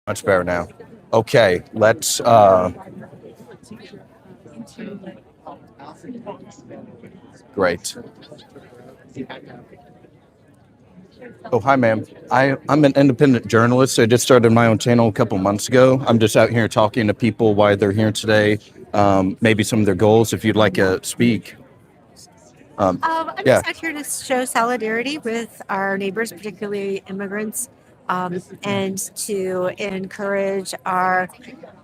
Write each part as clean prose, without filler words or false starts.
Much better now. Okay, let's great. Oh, hi ma'am. I'm an independent journalist. I just started my own channel a couple months ago. I'm just out here talking to people why they're here today, maybe some of their goals if you'd like to speak. I'm Yeah. just out here to show solidarity with our neighbors, particularly immigrants, and to encourage our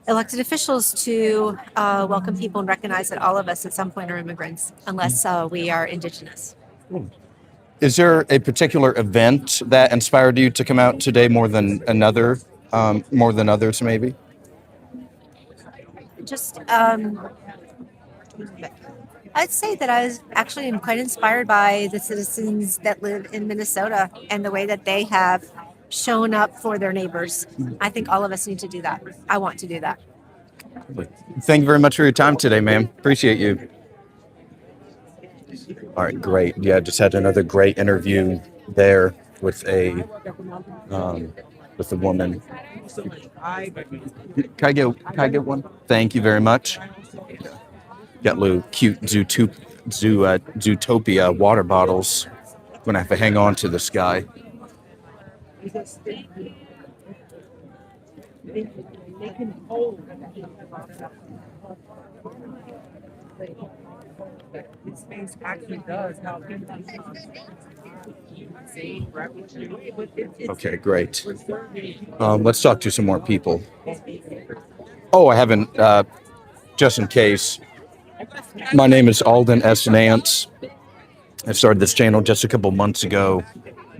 elected officials to welcome people and recognize that all of us at some point are immigrants, unless we are indigenous. Is there a particular event that inspired you to come out today more than others maybe? Just, I'd say that I was actually quite inspired by the citizens that live in Minnesota and the way that they have shown up for their neighbors. I think all of us need to do that. I want to do that. Thank you very much for your time today, ma'am. Appreciate you. All right, great. Yeah, just had another great interview there with a woman. Can I get one? Thank you very much. Got little cute Zootopia water bottles. Gonna have to hang on to this guy. This space actually does help Okay, great. Let's talk to some more people. Oh, I haven't. Just in case. My name is Alden S. Nance. I started this channel just a couple months ago.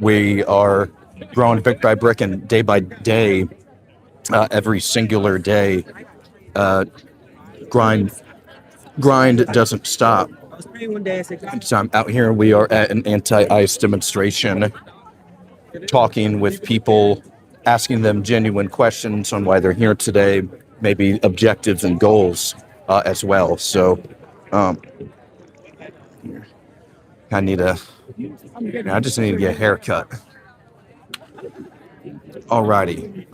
We are growing brick by brick and day by day, every singular day. Grind doesn't stop. So I'm out here. We are at an anti-ICE demonstration, talking with people, asking them genuine questions on why they're here today, maybe objectives and goals as well. So I need a. I just need to get a haircut. Alrighty.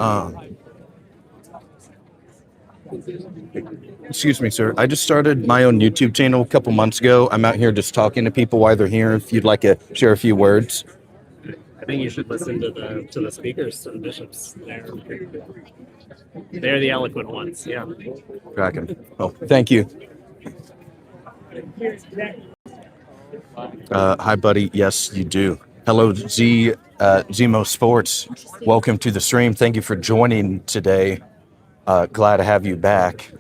Excuse me, sir. I just started my own YouTube channel a couple months ago. I'm out here just talking to people while they're here. If you'd like to share a few words. I think you should listen to the speakers, to the bishops. They're the eloquent ones. Yeah. Cracking. Oh, thank you. Hi, buddy. Yes, you do. Hello, Zemo Sports. Welcome to the stream. Thank you for joining today. Glad to have you back.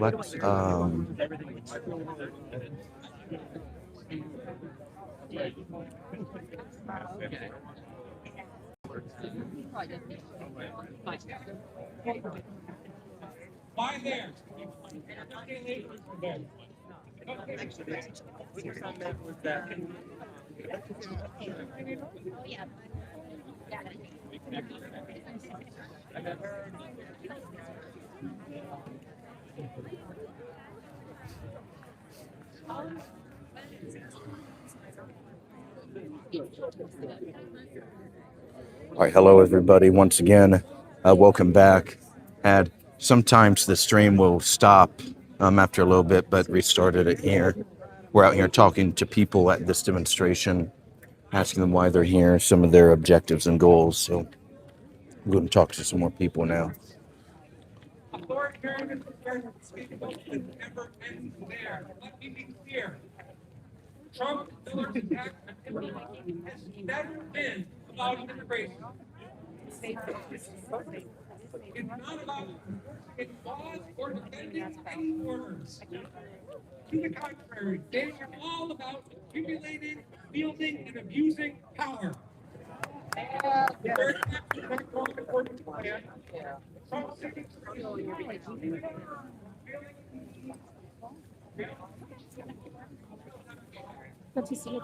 Let's Why there? All right, hello everybody. Once again, welcome back. And sometimes the stream will stop after a little bit, but restarted it here. We're out here talking to people at this demonstration, asking them why they're here, some of their objectives and goals. So we're going to talk to some more people now. Authoritarian never ends there. Let me be clear. Trump Miller's attack on immigration has never been about immigration. It's not about enforcing laws or defending any borders. To the contrary, they are all about accumulating, wielding, and abusing power. Their actions are going according to plan. Trump seeks Good to see you.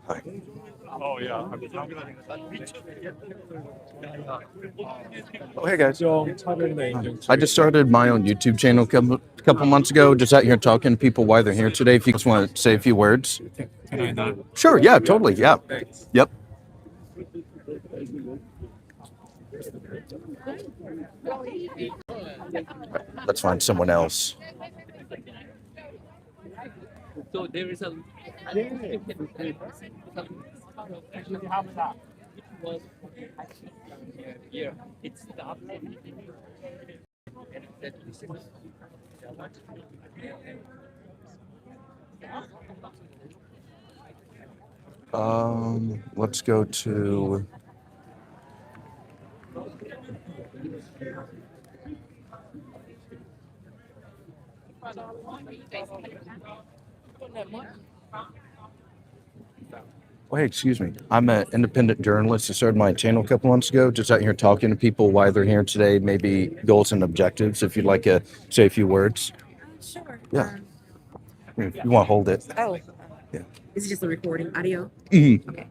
Hi. Oh, hey guys. I just started my own YouTube channel a couple months ago. Just out here talking to people why they're here today. If you just want to say a few words. Sure. Yeah. Totally. Yeah. Yep. Let's find someone else. So there is a yeah, it stopped. Let's go to. Oh, hey, excuse me. I'm an independent journalist. I started my channel a couple months ago, just out here talking to people why they're here today, maybe goals and objectives. If you'd like to say a few words. Sure. Yeah. If you want to hold it. Oh. Yeah. Is it just a recording audio? Mhm. Okay.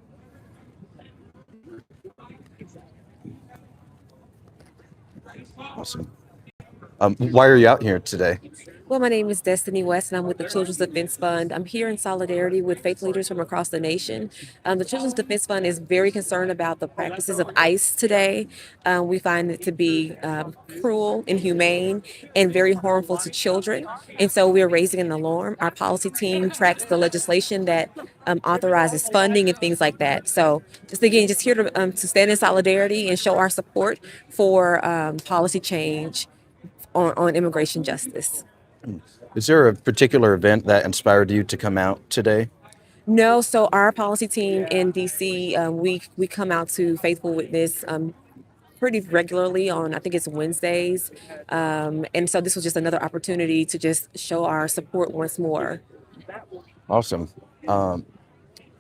Awesome. Why are you out here today? Well, my name is Destiny West, and I'm with the Children's Defense Fund. I'm here in solidarity with faith leaders from across the nation. The Children's Defense Fund is very concerned about the practices of ICE today. We find it to be cruel, inhumane, and very harmful to children. And so we're raising an alarm. Our policy team tracks the legislation that authorizes funding and things like that. So just again, just here to stand in solidarity and show our support for policy change on immigration justice. Is there a particular event that inspired you to come out today? No, so our policy team in DC, we come out to Faithful Witness pretty regularly on, I think it's Wednesdays, and so this was just another opportunity to just show our support once more. Awesome.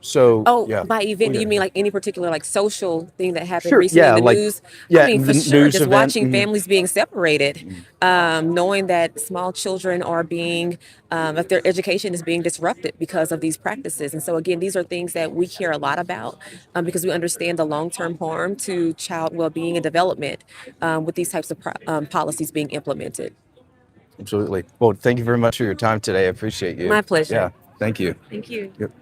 So Oh, yeah. by event, do yeah. you mean like any particular like social thing that happened Sure, recently yeah, in the like- news? yeah, I mean, for the sure, news just event, watching mhm. families being separated, knowing that small children are being, if their education is being disrupted because of these practices. And so again, these are things that we care a lot about because we understand the long-term harm to child well-being and development with these types of policies being implemented. Absolutely. Well, thank you very much for your time today. I appreciate you. My pleasure. Yeah. Thank you. Thank you. Yep.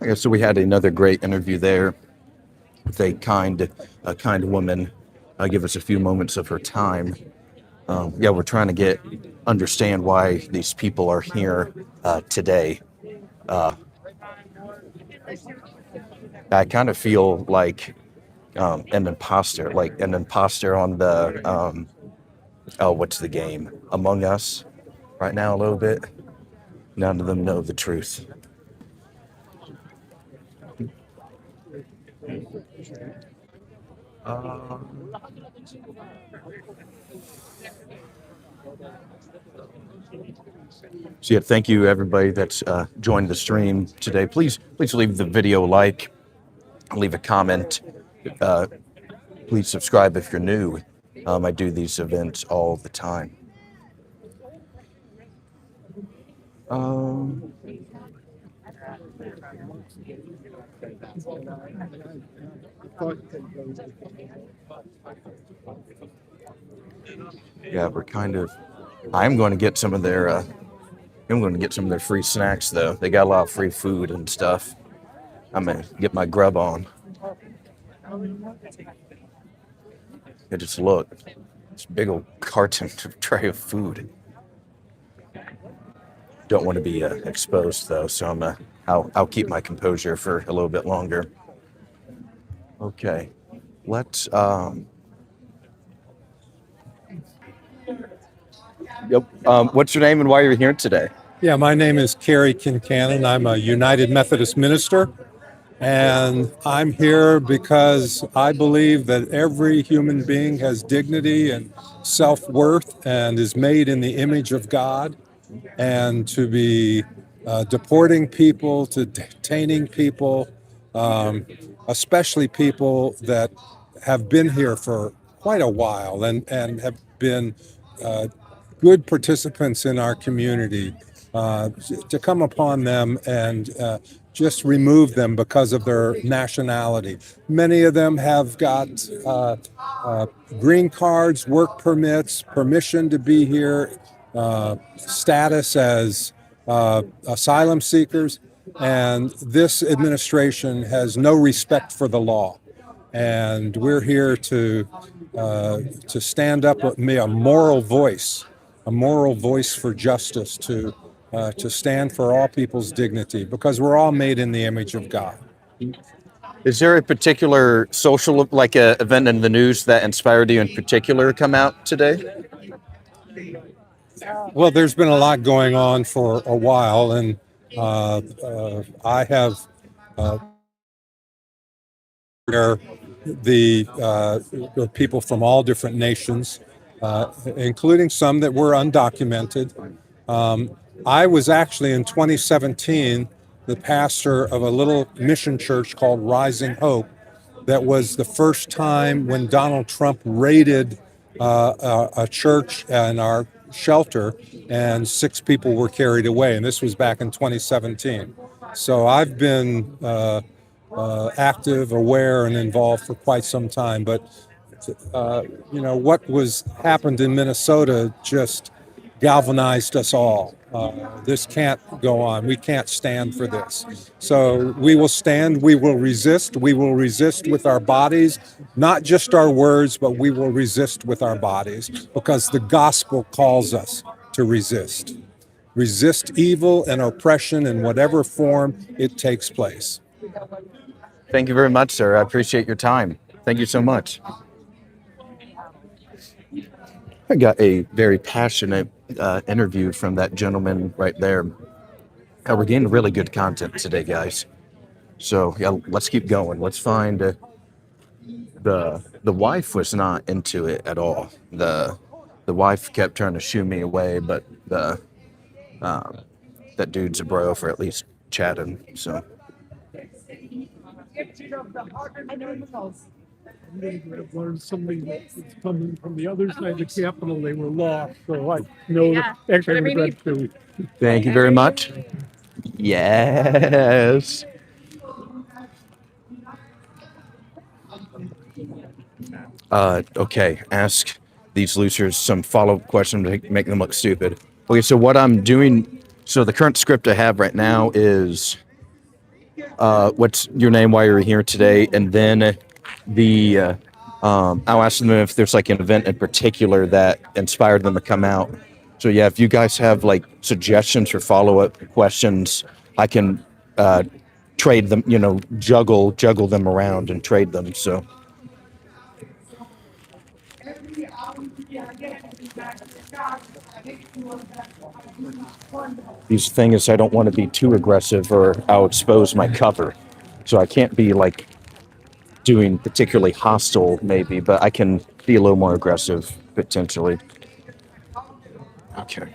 Okay, so we had another great interview there with a kind woman. Give us a few moments of her time. Yeah, we're trying to understand why these people are here today. I kind of feel like an imposter on the what's the game? Among Us right now a little bit. None of them know the truth. So yeah, thank you everybody that's joined the stream today. Please leave the video a like, leave a comment. Please subscribe if you're new. I do these events all the time. Yeah, we're kind of. I'm going to get some of their. I'm going to get some of their free snacks though. They got a lot of free food and stuff. I'm gonna get my grub on. Yeah, just look. This big old carton tray of food. Don't want to be exposed though, so I'll keep my composure for a little bit longer. Okay, let's. Yep. What's your name and why you're here today? Yeah, my name is Kerry Kincannon. I'm a United Methodist minister, and I'm here because I believe that every human being has dignity and self-worth and is made in the image of God, and to be deporting people, to detaining people, especially people that have been here for quite a while and have been good participants in our community, to come upon them and just remove them because of their nationality. Many of them have got green cards, work permits, permission to be here, status as asylum seekers, and this administration has no respect for the law. And we're here to stand up with me, a moral voice for justice, to stand for all people's dignity, because we're all made in the image of God. Is there a particular social, like a event in the news that inspired you in particular to come out today? Well, there's been a lot going on for a while, and I have where the people from all different nations, including some that were undocumented. I was actually in 2017 the pastor of a little mission church called Rising Hope. That was the first time when Donald Trump raided a church and our shelter, and 6 people were carried away. And this was back in 2017. So I've been active, aware, and involved for quite some time. But what was happened in Minnesota just galvanized us all. This can't go on. We can't stand for this. So we will stand. We will resist. We will resist with our bodies, not just our words, but we will resist with our bodies, because the gospel calls us to resist. Resist evil and oppression in whatever form it takes place. Thank you very much, sir. I appreciate your time. Thank you so much. I got a very passionate interview from that gentleman right there. We're getting really good content today, guys. So yeah, let's keep going. Let's find the wife was not into it at all. The wife kept trying to shoo me away, but that dude's a bro for at least chatting. So. Learned somebody that's coming from the other side of the Capitol. They were lost, so I know that actually regret too. Thank you very much. Yes. Okay, ask these losers some follow-up questions to make them look stupid. Okay, so what I'm doing, so the current script I have right now is what's your name, why you're here today, and then I'll ask them if there's like an event in particular that inspired them to come out. So yeah, if you guys have like suggestions for follow-up questions, I can trade them, juggle them around and trade them. So these things, I don't want to be too aggressive or I'll expose my cover. So I can't be like doing particularly hostile maybe, but I can be a little more aggressive potentially. Okay.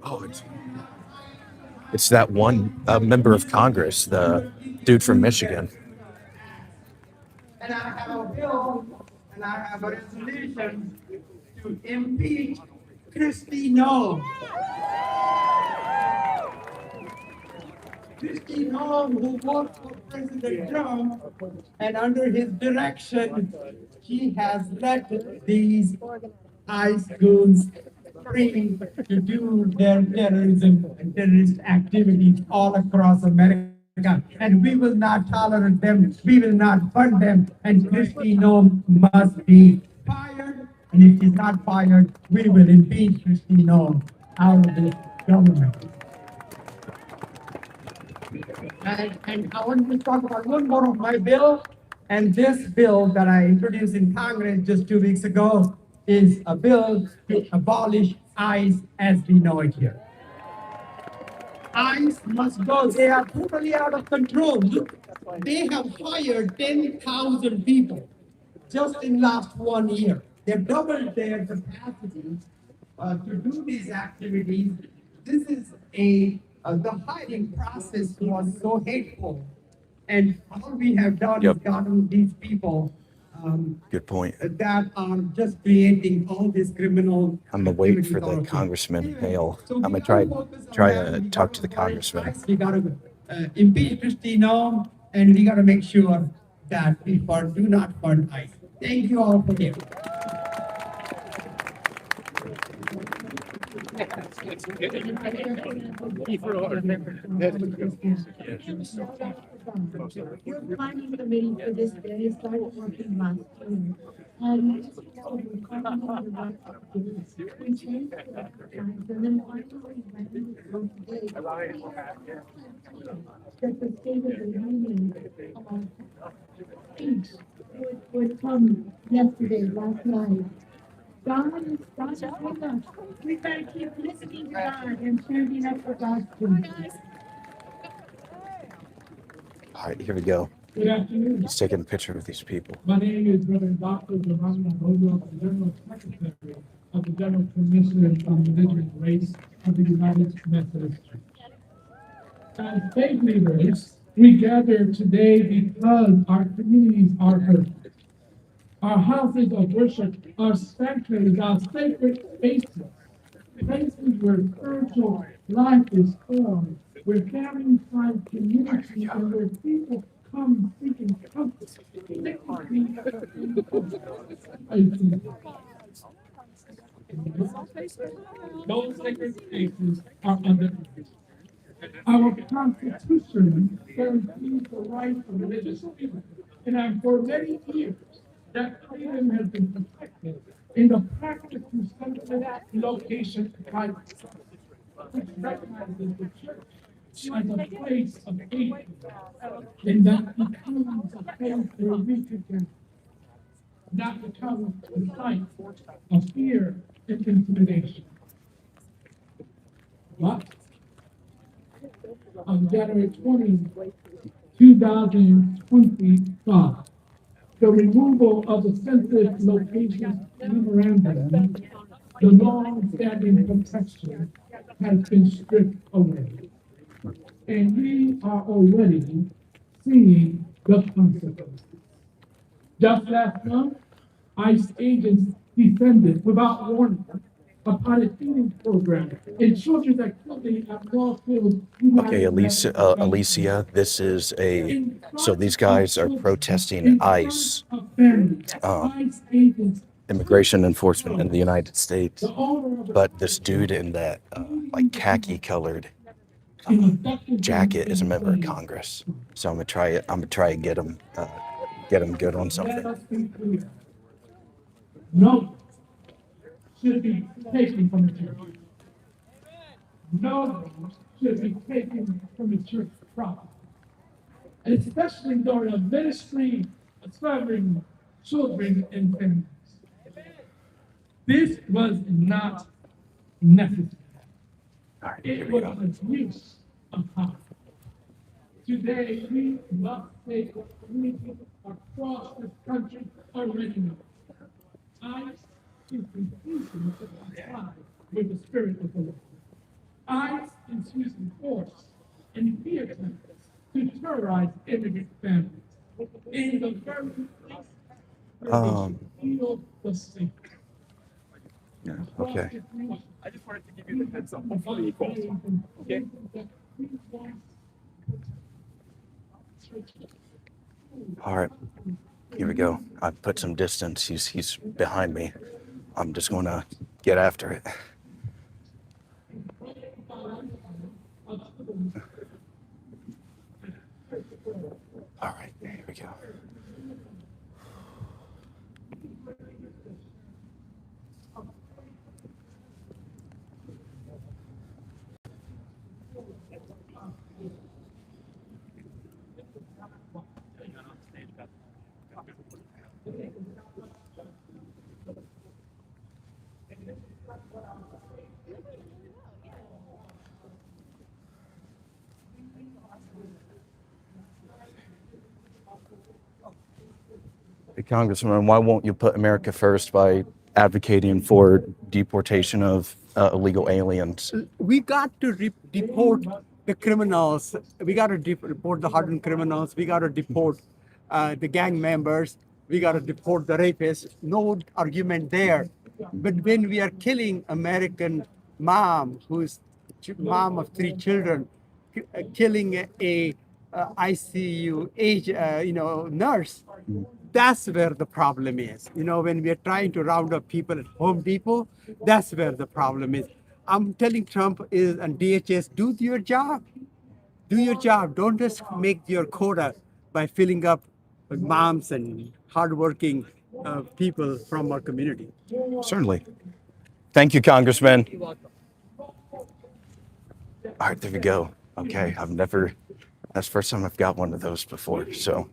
Oh, it's that one member of Congress, the dude from Michigan. And I have a bill and I have a resolution to impeach Kristi Noem. Kristi Noem, who worked for President Trump, and under his direction, she has let these ICE goons free to do their terrorism and terrorist activities all across America. And we will not tolerate them. We will not fund them. And Kristi Noem must be fired. And if she's not fired, we will impeach Kristi Noem out of the government. And I want to talk about one more of my bill. And this bill that I introduced in Congress just 2 weeks ago is a bill to abolish ICE as we know it here. ICE must go. They are totally out of control. Look, they have hired 10,000 people just in last 1 year. They've doubled their capacity to do these activities. This is the hiring process was so hateful. And all we have done is gotten these people Good point. that are just creating all these criminal. I'm gonna wait for activities all the over. Congressman Hale. So I'm we gonna gotta try focus on try that. to We talk gotta to the provide Congressman. facts. We gotta impeach Christino, and we gotta make sure that people do not fund ICE. Thank you all for here. Your planning committee for this day started working last year. And we changed it up times and then finally went today. That the state of the union speech would come yesterday, last night. God is with us. We gotta keep listening to God and standing up for God's truth. All right, here we go. Good afternoon. He's taking a picture with these people. My name is Reverend Dr. Giovanni Rojo, the General Secretary of the General Commission on Religion and Race of the United Methodist Church. As faith leaders, we gather today because our communities are hurt. Our houses of worship are sanctuaries, our sacred spaces, places where spiritual life is formed, where families find community, and where people come seeking comfort. Those sacred spaces are under protection. Our Constitution guarantees the right of religious freedom, and for many years, that freedom has been protected in the practice to center that location right, which recognizes the church as a place of faith, and that becomes a place where we can not become the site of fear and intimidation. But on January 20, 2025, the removal of the census location memorandum, the long-standing protection has been stripped away. And we are already seeing the consequences. Just last month, ICE agents defended without warning a pilot feeding program in children that killed at Wallfield. Okay, Alicia, this is so these guys are protesting ICE, immigration enforcement in the United States. But this dude in that like khaki colored jacket is a member of Congress. So I'm gonna try it. I'm gonna try and get him good on something. No should be taken from the church. No should be taken from the church property. And especially during a ministry serving children and families. This was not necessary. All right, It was an abuse of power. Today, we must take what communities across this country are ready to. ICE is refusing to comply with the spirit of the law. ICE is using force and fear tactics to terrorize immigrant families in the very place where they feel the safety. Yeah, okay. I just wanted to give you the heads up. Hopefully it goes. Okay. All right, here we go. I put some distance. He's behind me. I'm just gonna get after it. All right, here we go. Hey, Congressman, why won't you put America first by advocating for deportation of illegal aliens? We got to deport the criminals. We got to report the hardened criminals. We got to deport the gang members. we got to deport the rapists. No argument there. But when we are killing American mom, who's mom of 3 children, killing a ICU age, nurse, that's where the problem is. When we are trying to round up people at Home Depot, that's where the problem is. I'm telling Trump and DHS, do your job. Do your job. Don't just make your quota by filling up with moms and hardworking people from our community. Certainly. Thank you, Congressman. All right, there we go. Okay, that's the first time I've got one of those before. So,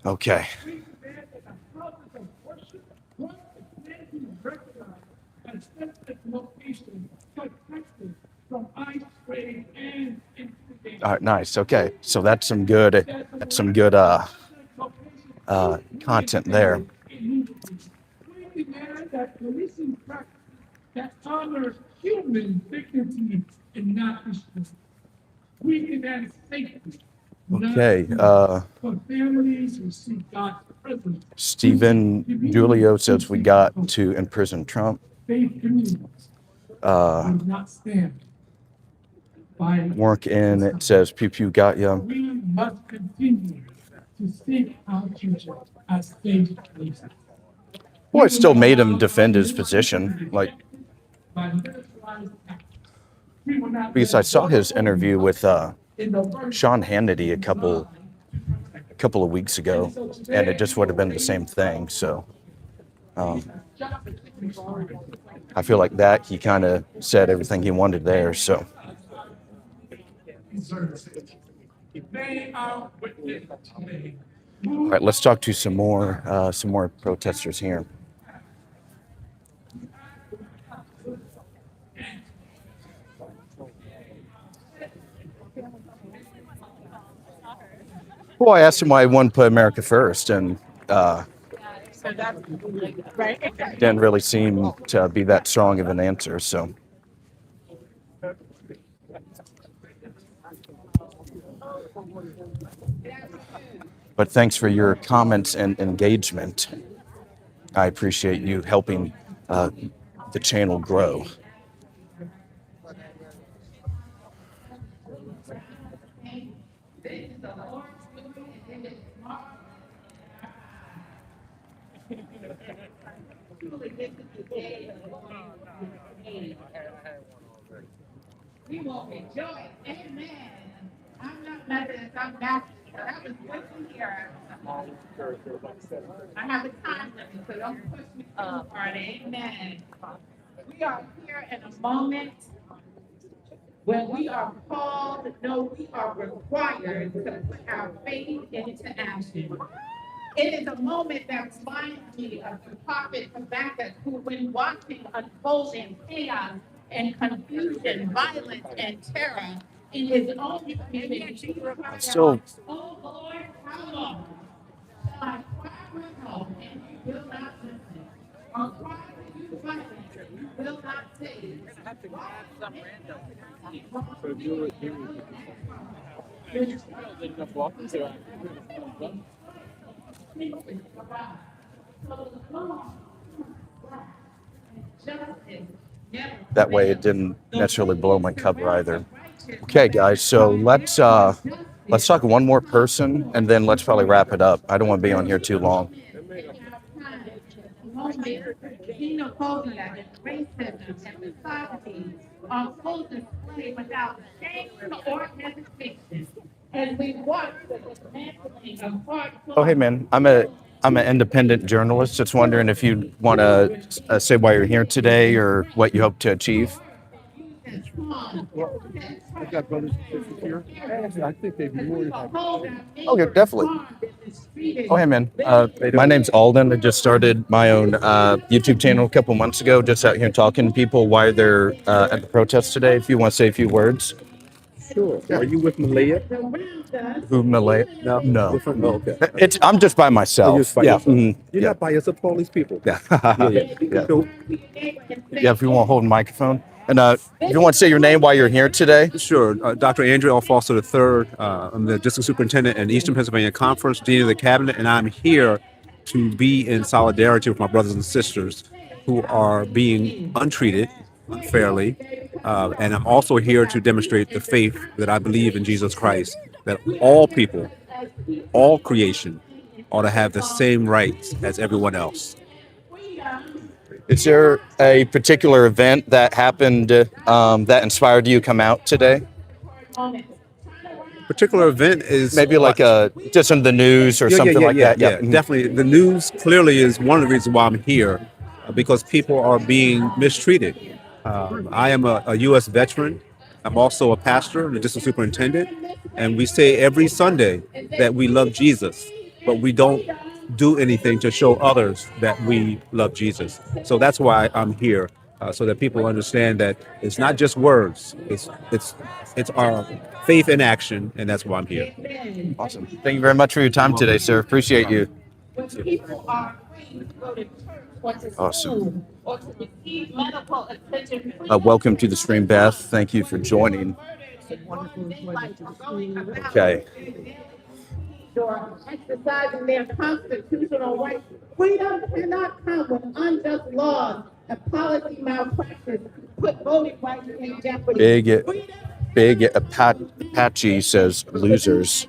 okay. All right, nice. Okay, so that's some good content there. That honors human dignity and not destroy. We demand safety. Okay. For families who seek God's presence. Stephen Julio says we got to imprison Trump. Faith communities will not stand. Work in, it says pew pew got ya. We must continue to seek our future as faith leaders. Well, it still made him defend his position, because I saw his interview with Sean Hannity a couple of weeks ago, and it just would have been the same thing. So I feel like that he kind of said everything he wanted there. So. All right, let's talk to some more protesters here. Well, I asked him why he wanted to put America first, and didn't really seem to be that strong of an answer. So. But thanks for your comments and engagement. I appreciate you helping the channel grow. We will rejoice. Amen. I'm not Methodist, I'm Baptist. I was working here. I have a time limit, so don't push me too hard. Amen. We are here in a moment when we are called, no, we are required to put our faith into action. It is a moment that reminds me of the prophet Habakkuk, who, when watching unfolding chaos and confusion, violence, and terror in his own community, So, oh Lord, how long shall I cry for help and you will not listen? Or cry for you violence and you will not save? that way it didn't necessarily blow my cover either. Okay, guys, so let's talk to one more person, and then let's probably wrap it up. I don't want to be on here too long. Oh, hey, man, I'm an independent journalist. Just wondering if you want to say why you're here today or what you hope to achieve. I've got brothers and sisters here. I think they'd be more than happy. Okay, definitely. Oh, hey, man. My name's Alden. I just started my own YouTube channel a couple months ago, just out here talking to people why they're at the protest today. If you want to say a few words. Sure. Are you with Malaya? Who, Malaya? No. Different? Oh, okay. I'm just by myself. You're just by yourself. You're not by yourself, all these people. Yeah. Yeah. Yeah. So, Yeah, if you want to hold a microphone. And you want to say your name while you're here today? Sure. Dr. Andrew L. Foster III. I'm the District Superintendent in Eastern Pennsylvania Conference, Dean of the Cabinet, and I'm here to be in solidarity with my brothers and sisters who are being untreated unfairly. And I'm also here to demonstrate the faith that I believe in Jesus Christ, that all people, all creation, ought to have the same rights as everyone else. Is there a particular event that happened that inspired you to come out today? Particular event is maybe like just in the news or something like that. Yeah, definitely. The news clearly is one of the reasons why I'm here, because people are being mistreated. I am a U.S. veteran. I'm also a pastor, the district superintendent, and we say every Sunday that we love Jesus, but we don't do anything to show others that we love Jesus. So that's why I'm here, so that people understand that it's not just words; it's our faith in action, and that's why I'm here. Awesome. Thank you very much for your time today, sir. Appreciate you. Awesome. Welcome to the stream, Beth. Thank you for joining. Okay. Exercising their constitutional rights. Freedom cannot come when unjust laws and policy malpractice put voting rights in jeopardy. Big Apache says losers.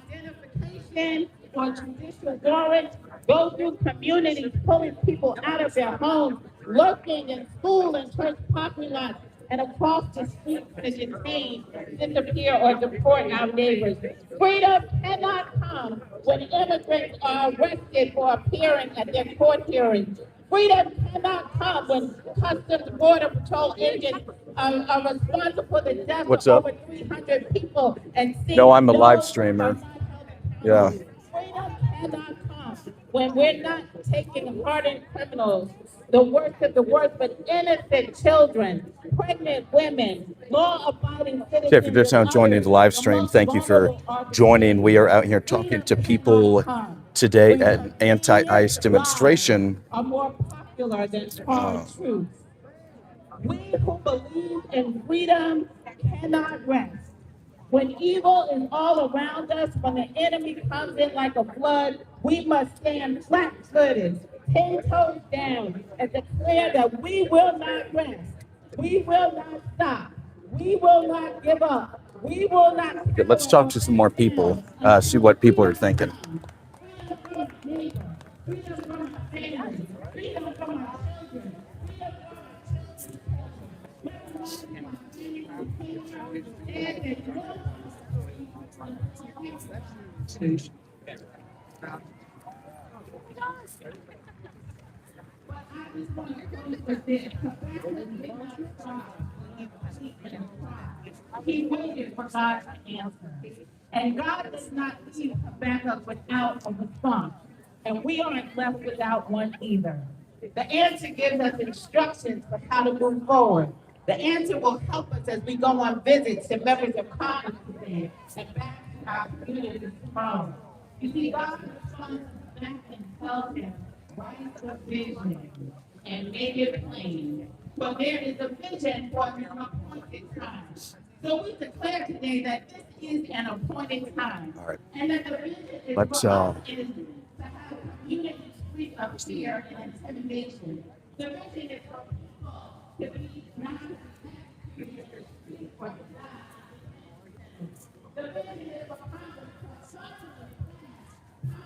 Or judicial warrants, go through communities, pulling people out of their homes, lurking in school and church parking lots, and across the street to detain, disappear, or deport our neighbors. Freedom cannot come when immigrants are arrested for appearing at their court hearings. Freedom cannot come when Customs Border Patrol agents are responsible for the death of over 300 people. And no, I'm a live streamer. Yeah. Freedom cannot come when we're not taking hardened criminals, the worst of the worst, but innocent children, pregnant women, law-abiding citizens. If you're just now joining the live stream, thank you for joining. We are out here talking to people today at an anti-ICE demonstration. Are more popular than hard truth. We who believe in freedom cannot rest. When evil is all around us, when the enemy comes in like a flood, we must stand flat-footed, 10 toes down, and declare that we will not rest. We will not stop. We will not give up. We will not. Okay, let's talk to some more people, see what people are thinking. He waited for God to answer. And God does not leave Habakkuk without a response. And we aren't left without one either. The answer gives us instructions for how to move forward. The answer will help us as we go on visits to members of Congress today and back to our communities tomorrow. You see, God responds back and tells him, write the vision and make it plain. For there is a vision for an appointed time. So we declare today that this is an appointed time. All right. And that the vision is Let's, for us is to have communities free of fear and intimidation. The vision is for people to be not for the vision is for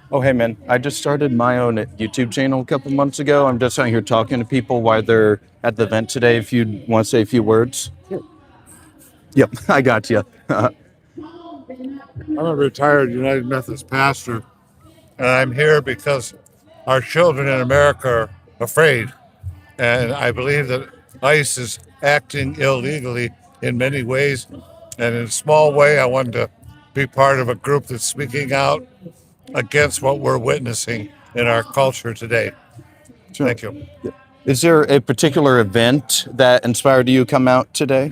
Oh, hey, man. I just started my own YouTube channel a couple months ago. I'm just out here talking to people while they're at the event today. If you want to say a few words. Yep, I got you. I'm a retired United Methodist pastor, and I'm here because our children in America are afraid. And I believe that ICE is acting illegally in many ways. And in a small way, I wanted to be part of a group that's speaking out against what we're witnessing in our culture today. Sure. Thank you. Is there a particular event that inspired you to come out today?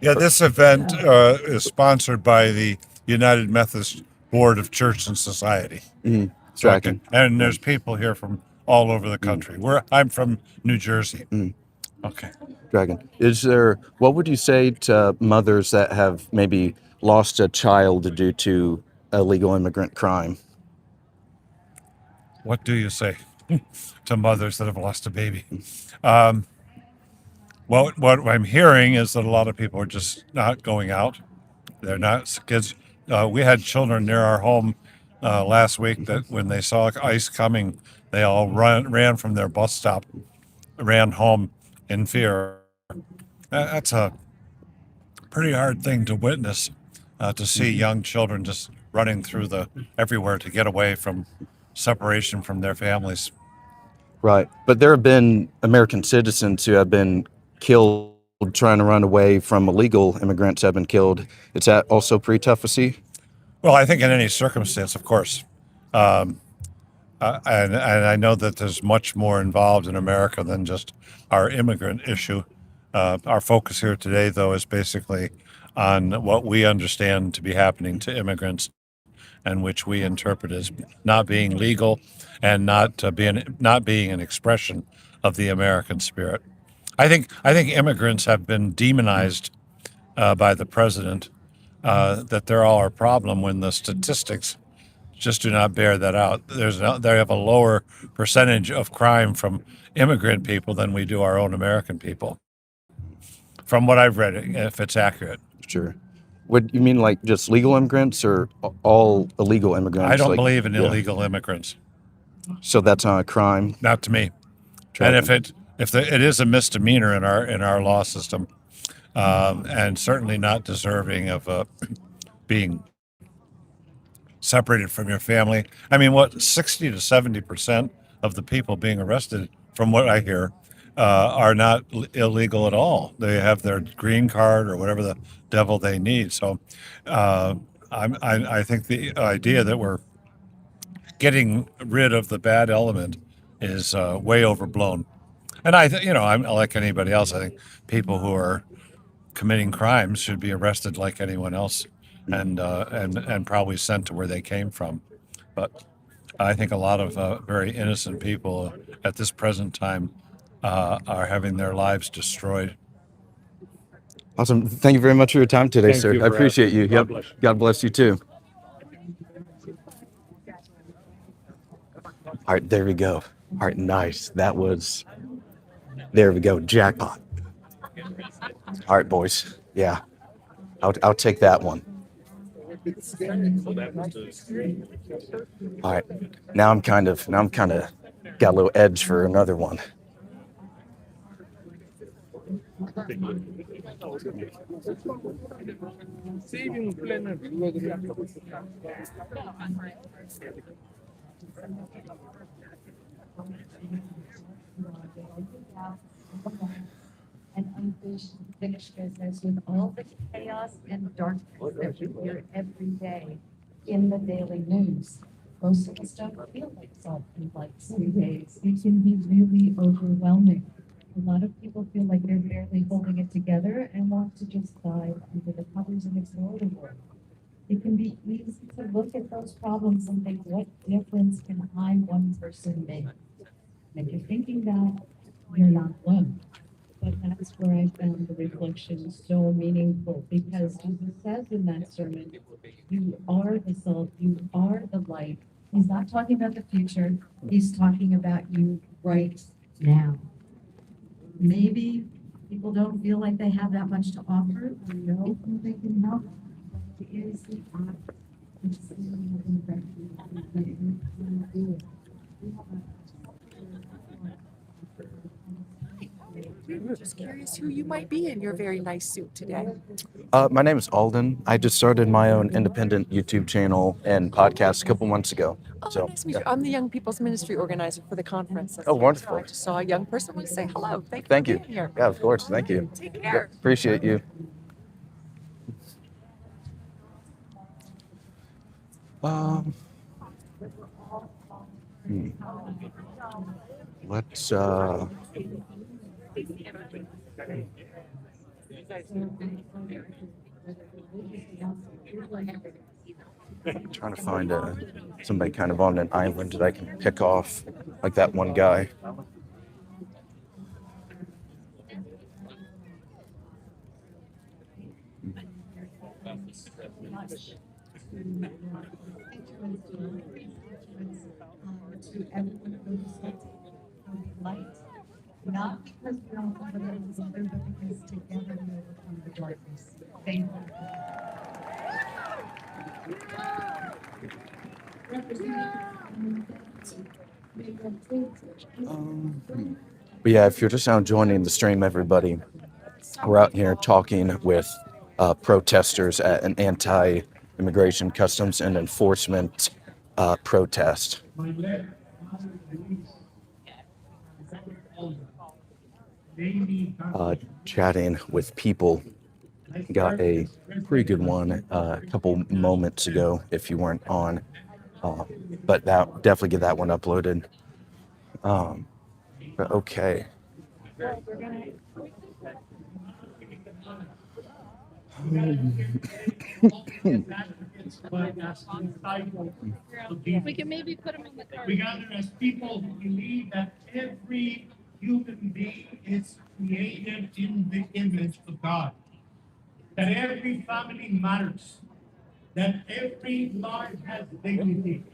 Yeah, this event is sponsored by the United Methodist Board of Church and Society. Mm-hmm. And there's people here from all over the country. I'm from New Jersey. Mm-hmm. Okay. Dragon. Is there, what would you say to mothers that have maybe lost a child due to illegal immigrant crime? What do you say to mothers that have lost a baby? Um, what I'm hearing is that a lot of people are just not going out. They're not kids. We had children near our home last week that when they saw ICE coming, they all ran from their bus stop, ran home in fear. That's a pretty hard thing to witness, to see young children just running through the everywhere to get away from separation from their families. Right. But there have been American citizens who have been killed trying to run away from illegal immigrants have been killed. Is that also pretty tough to see? Well, I think in any circumstance, of course. Um, and I know that there's much more involved in America than just our immigrant issue. Our focus here today, though, is basically on what we understand to be happening to immigrants, and which we interpret as not being legal and not being an expression of the American spirit. I think immigrants have been demonized by the president. That they're all our problem when the statistics just do not bear that out. They have a lower percentage of crime from immigrant people than we do our own American people. From what I've read, if it's accurate. Sure. Would you mean like just legal immigrants or all illegal immigrants? I don't like, believe in yeah. illegal immigrants. So that's not a crime? Not to me. Dragon. And it is a misdemeanor in our law system, and certainly not deserving of being separated from your family. I mean, 60 to 70% of the people being arrested, from what I hear, are not illegal at all. They have their green card or whatever the devil they need. So, I think the idea that we're getting rid of the bad element is way overblown. And I'm like anybody else. I think people who are committing crimes should be arrested like anyone else, and probably sent to where they came from. But I think a lot of very innocent people at this present time are having their lives destroyed. Awesome. Thank you very much for your time today, Thank sir. you I for appreciate asking. you. God Yep. bless you. God bless you too. All right, there we go. All right, nice. There we go. Jackpot. All right, boys. Yeah, I'll take that one. All right, now I'm kind of got a little edge for another one. And unfinished business with all the chaos and darkness that we hear every day in the daily news. Most of us don't feel like salt and light some days. It can be really overwhelming. A lot of people feel like they're barely holding it together and want to just dive under the covers and ignore the world. It can be easy to look at those problems and think, what difference can I, one person, make? And if you're thinking that, you're not alone. But that's where I found the reflection so meaningful, because Jesus says in that sermon, you are the salt, you are the light. He's not talking about the future, he's talking about you right now. Maybe people don't feel like they have that much to offer, or know who they can help. It is the act of seeing the imperfect. I'm just curious who you might be in your very nice suit today. My name is Alden. I just started my own independent YouTube channel and podcast a couple months ago. Oh, nice to meet you. I'm the Young People's Ministry organizer for the conference. Oh, wonderful. So I just saw a young person. We say hello. Thank Thank you you. for being here. Yeah, of course. Thank you. Take care. Yeah, appreciate you. Let's trying to find somebody kind of on an island that I can pick off, like that one guy. much to everyone who participates. Will be light, not because we all come together, but because together we overcome the darkness. Thank But yeah, if you're just now joining the stream, everybody, we're out here talking with protesters at an anti-immigration customs and enforcement protest. Chatting with people. Got a pretty good one a couple moments ago if you weren't on, but that definitely get that one uploaded. But okay. We can maybe put them in the car. We gather as people who believe that every human being is created in the image of God. That every family matters. That every life has dignity.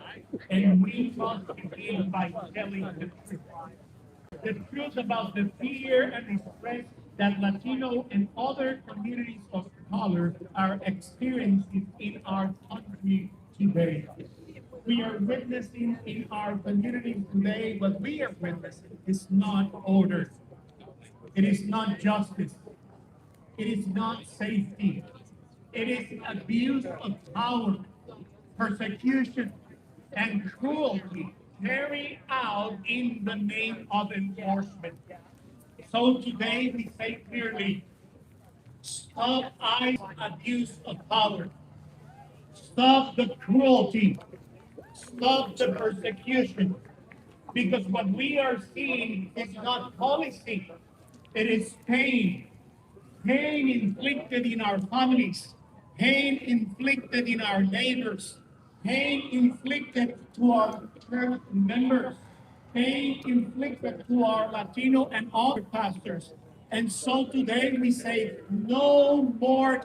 And we must begin by telling the truth. The truth about the fear and distress that Latino and other communities of color are experiencing in our country today. We are witnessing in our communities today what we are witnessing is not order. It is not justice. It is not safety. It is abuse of power, persecution, and cruelty carried out in the name of enforcement. So today we say clearly, stop ICE abuse of power. Stop the cruelty. Stop the persecution. Because what we are seeing is not policy. It is pain. Pain inflicted in our families. Pain inflicted in our neighbors. Pain inflicted to our church members. Pain inflicted to our Latino and other pastors. And so today we say, no more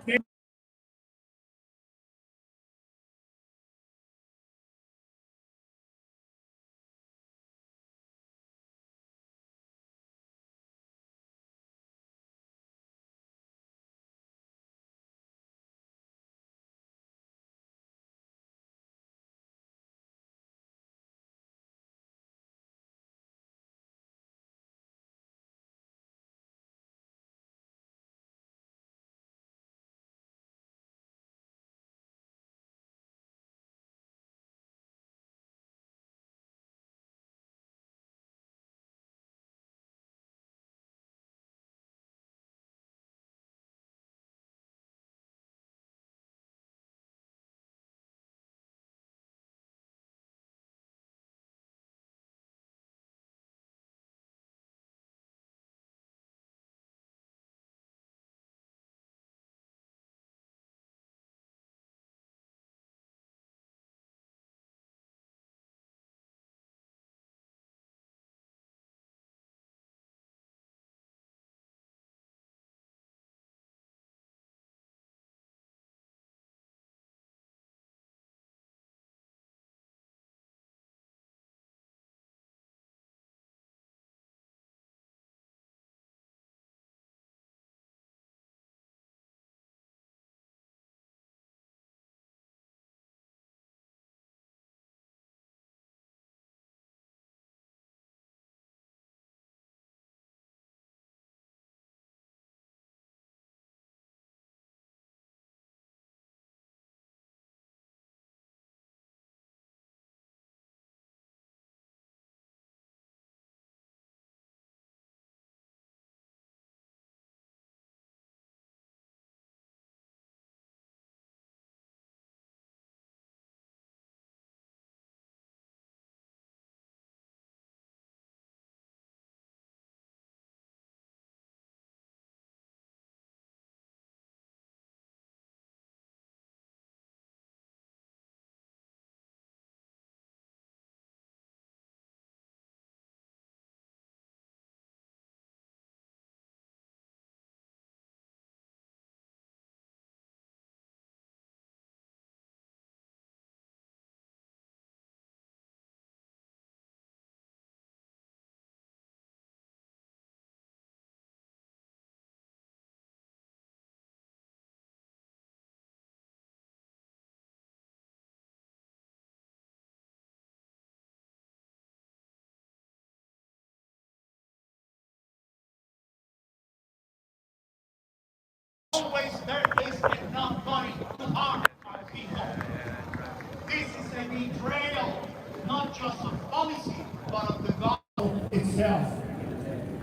just a policy, but of the gospel itself.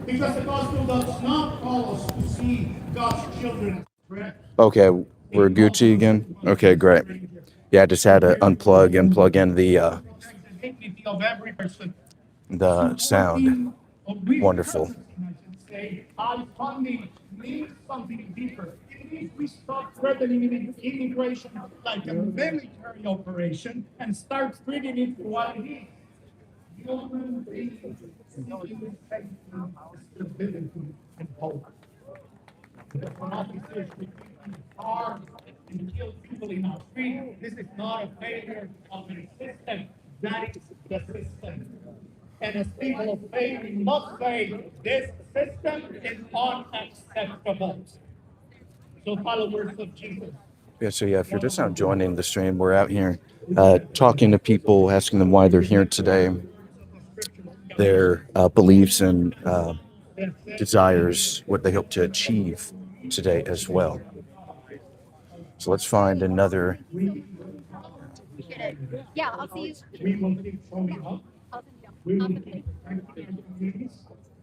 Because the gospel does not call us to see God's children as threats. Okay, we're Gucci again. Okay, great. Yeah, I just had to unplug and plug in the Dignity of every person. sound. Wonderful. Our funding needs something deeper. It needs we stop threatening immigration like a military operation and start treating it for what it is. Human beings seeking safety, stability, and hope. But when officers harm and kill people in our street, this is not a failure of the system. That is the system. And as people of faith, we must say this system is unacceptable. So followers of Jesus. Yeah, so yeah, if you're just now joining the stream, we're out here talking to people, asking them why they're here today, their beliefs and desires, what they hope to achieve today as well. So let's find another. Yeah, I'll see you. We will keep showing up. We will keep strengthening our communities.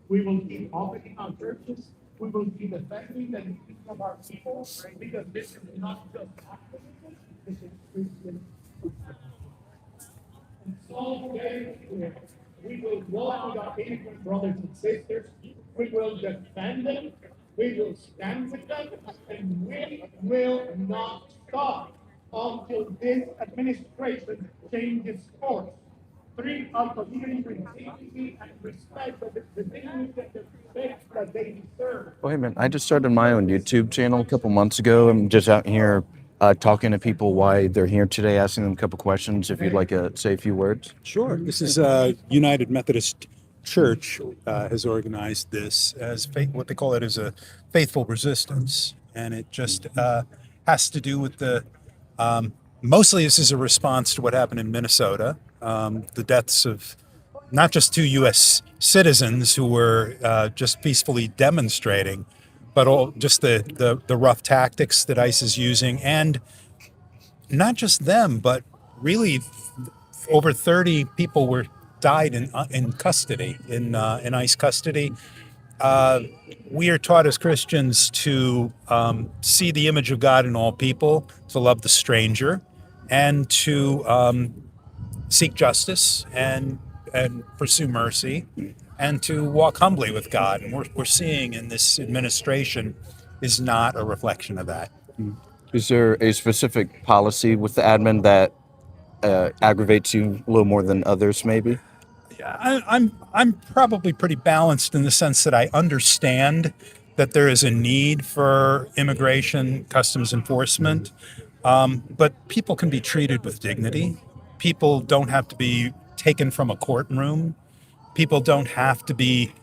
We will keep opening our churches. We will keep defending the needs of our people, because this is not just activism, this is Christian. And so very clear, we will walk with our immigrant brothers and sisters. We will defend them. We will stand with them, and we will not stop until this administration changes course. Treat our community with dignity and respect the dignity that they deserve. Oh, hey, man, I just started my own YouTube channel a couple months ago. I'm just out here talking to people why they're here today, asking them a couple questions. If you'd like to say a few words. Sure. This is United Methodist Church has organized this as what they call it is a faithful resistance, and it just has to do with the mostly this is a response to what happened in Minnesota, the deaths of not just two U.S. citizens who were just peacefully demonstrating, but all just the rough tactics that ICE is using, and not just them, but really over 30 people died in custody, in ICE custody. We are taught as Christians to see the image of God in all people, to love the stranger, and to seek justice and pursue mercy, and to walk humbly with God. And we're seeing in this administration is not a reflection of that. Is there a specific policy with the admin that aggravates you a little more than others, maybe? Yeah, I'm probably pretty balanced in the sense that I understand that there is a need for immigration customs enforcement, but people can be treated with dignity. People don't have to be taken from a courtroom. People don't have to be,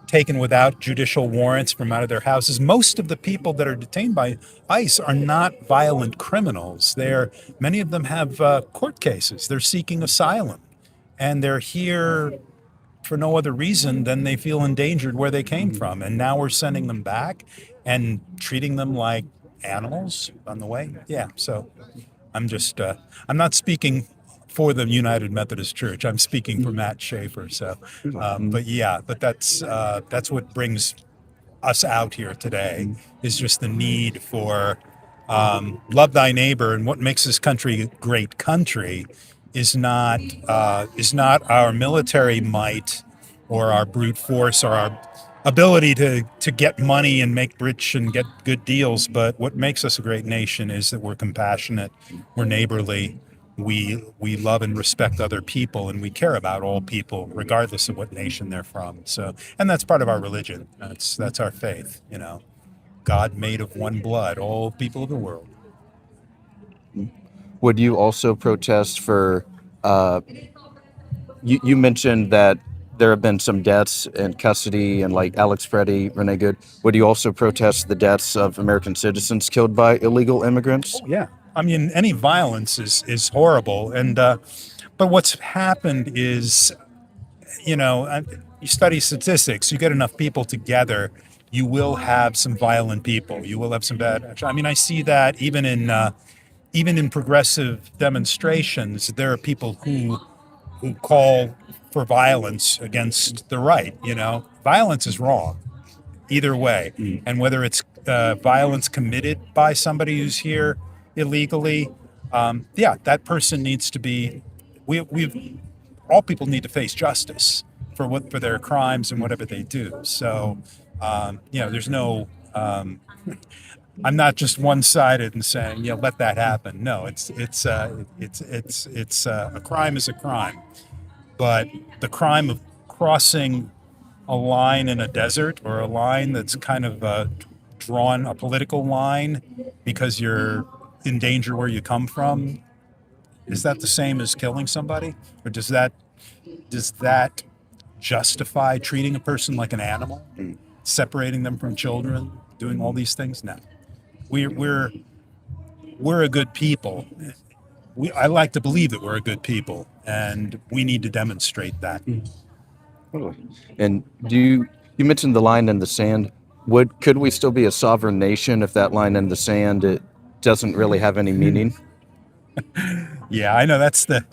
taken without judicial warrants from out of their houses. Most of the people that are detained by ICE are not violent criminals. Many of them have court cases. They're seeking asylum, and they're here for no other reason than they feel endangered where they came from. And now we're sending them back and treating them like animals on the way. Yeah, so I'm not speaking for the United Methodist Church. I'm speaking for Matt Schaefer. So, but that's what brings us out here today, is just the need for love thy neighbor. And what makes this country a great country is not our military might or our brute force or our ability to get money and make rich and get good deals. But what makes us a great nation is that we're compassionate, we're neighborly, we love and respect other people, and we care about all people, regardless of what nation they're from. So, and that's part of our religion. That's our faith. God made of one blood, all people of the world. Would you also protest for? You mentioned that there have been some deaths in custody, and like Alex Preddy, Renee Good. Would you also protest the deaths of American citizens killed by illegal immigrants? Oh, yeah. I mean, any violence is horrible. And but what's happened is, you study statistics, you get enough people together, you will have some violent people. You will have some bad. I mean, I see that even in progressive demonstrations, there are people who who call for violence against the right. Violence is wrong either way, and whether it's violence committed by somebody who's here illegally, yeah, that person needs to be. We've all people need to face justice for their crimes and whatever they do. So, there's no. I'm not just one-sided and saying, let that happen. No, it's a crime is a crime, but the crime of crossing a line in a desert, or a line that's kind of drawn, a political line, because you're in danger where you come from, is that the same as killing somebody? Or does that justify treating a person like an animal, separating them from children, doing all these things? No. We're a good people. I like to believe that we're a good people, and we need to demonstrate that. And you mentioned the line in the sand. Could we still be a sovereign nation if that line in the sand, it doesn't really have any meaning? Yeah, I know that's the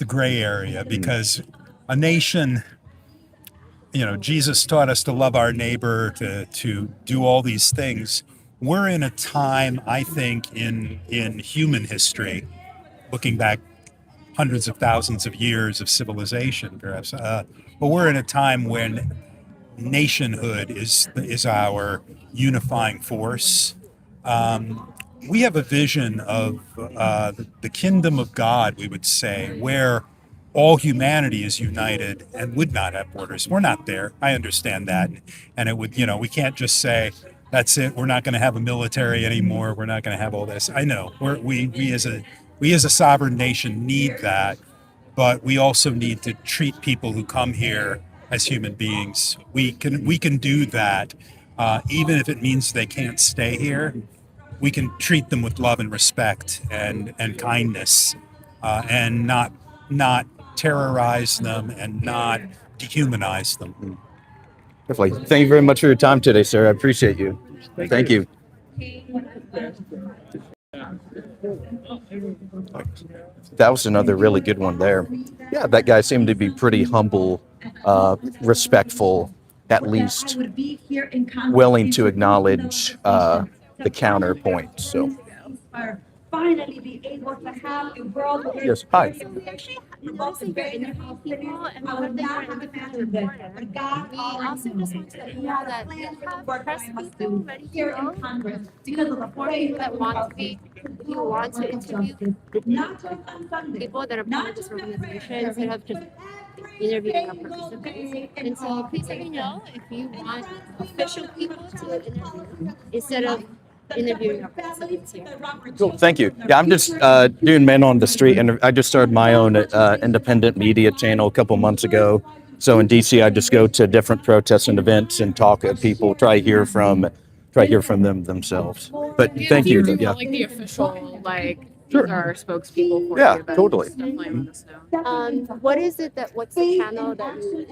gray area, because a nation, Jesus taught us to love our neighbor, to do all these things. We're in a time, I think, in human history, looking back hundreds of thousands of years of civilization, perhaps, but we're in a time when nationhood is our unifying force. We have a vision of the kingdom of God, we would say, where all humanity is united and would not have borders. We're not there. I understand that. And it would, we can't just say, that's it. We're not going to have a military anymore. We're not going to have all this. I know we as a sovereign nation need that, but we also need to treat people who come here as human beings. We can do that, even if it means they can't stay here. We can treat them with love and respect and kindness, and not terrorize them and not dehumanize them. Definitely. Thank you very much for your time today, sir. I appreciate you. Thank you. That was another really good one there. Yeah, that guy seemed to be pretty humble, respectful, at least willing to acknowledge the counterpoint. So, finally be able to have a world where yes, hi. we actually noticing very people and I would not have imagined that. But God also just wants to let you know that we have press people ready here in Congress because of the four people that want to be, who want to interview people that are part of this organization instead of just interviewing a participant. And so please let me know if you want official people to interview instead of interviewing our participants here. Cool, thank you. Yeah, I'm just doing Men on the Street, and I just started my own independent media channel a couple months ago. So in DC, I just go to different protests and events and talk to people, try to hear from them themselves. But thank you. Yeah. Like the official, Sure. these are our spokespeople for Yeah, the event. totally. Definitely let us know. What's the channel that you?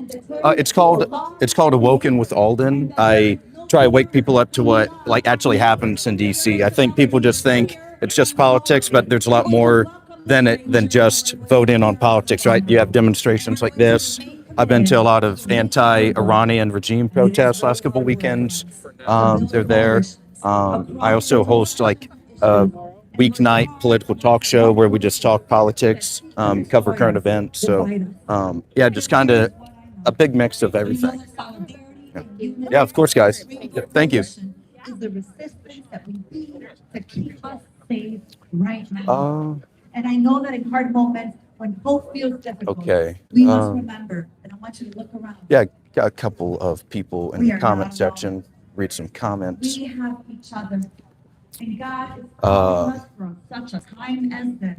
It's called Awoken with Alden. I try to wake people up to what actually happens in DC. I think people just think it's just politics, but there's a lot more than just vote in on politics, right? You have demonstrations like this. I've been to a lot of anti-Iranian regime protests last couple weekends. They're there. I also host a weeknight political talk show where we just talk politics, cover current events. So yeah, just kind of a big mix of everything. Yeah, of course, guys. Yeah, thank you. Is the resistance that we need to keep us safe right now. And I know that in hard moments, when hope feels difficult, we must remember, and I want you to look around. Yeah, got a couple of people in We the are comment not section. Read some comments. We have each other. And God is calling us from such a time as this.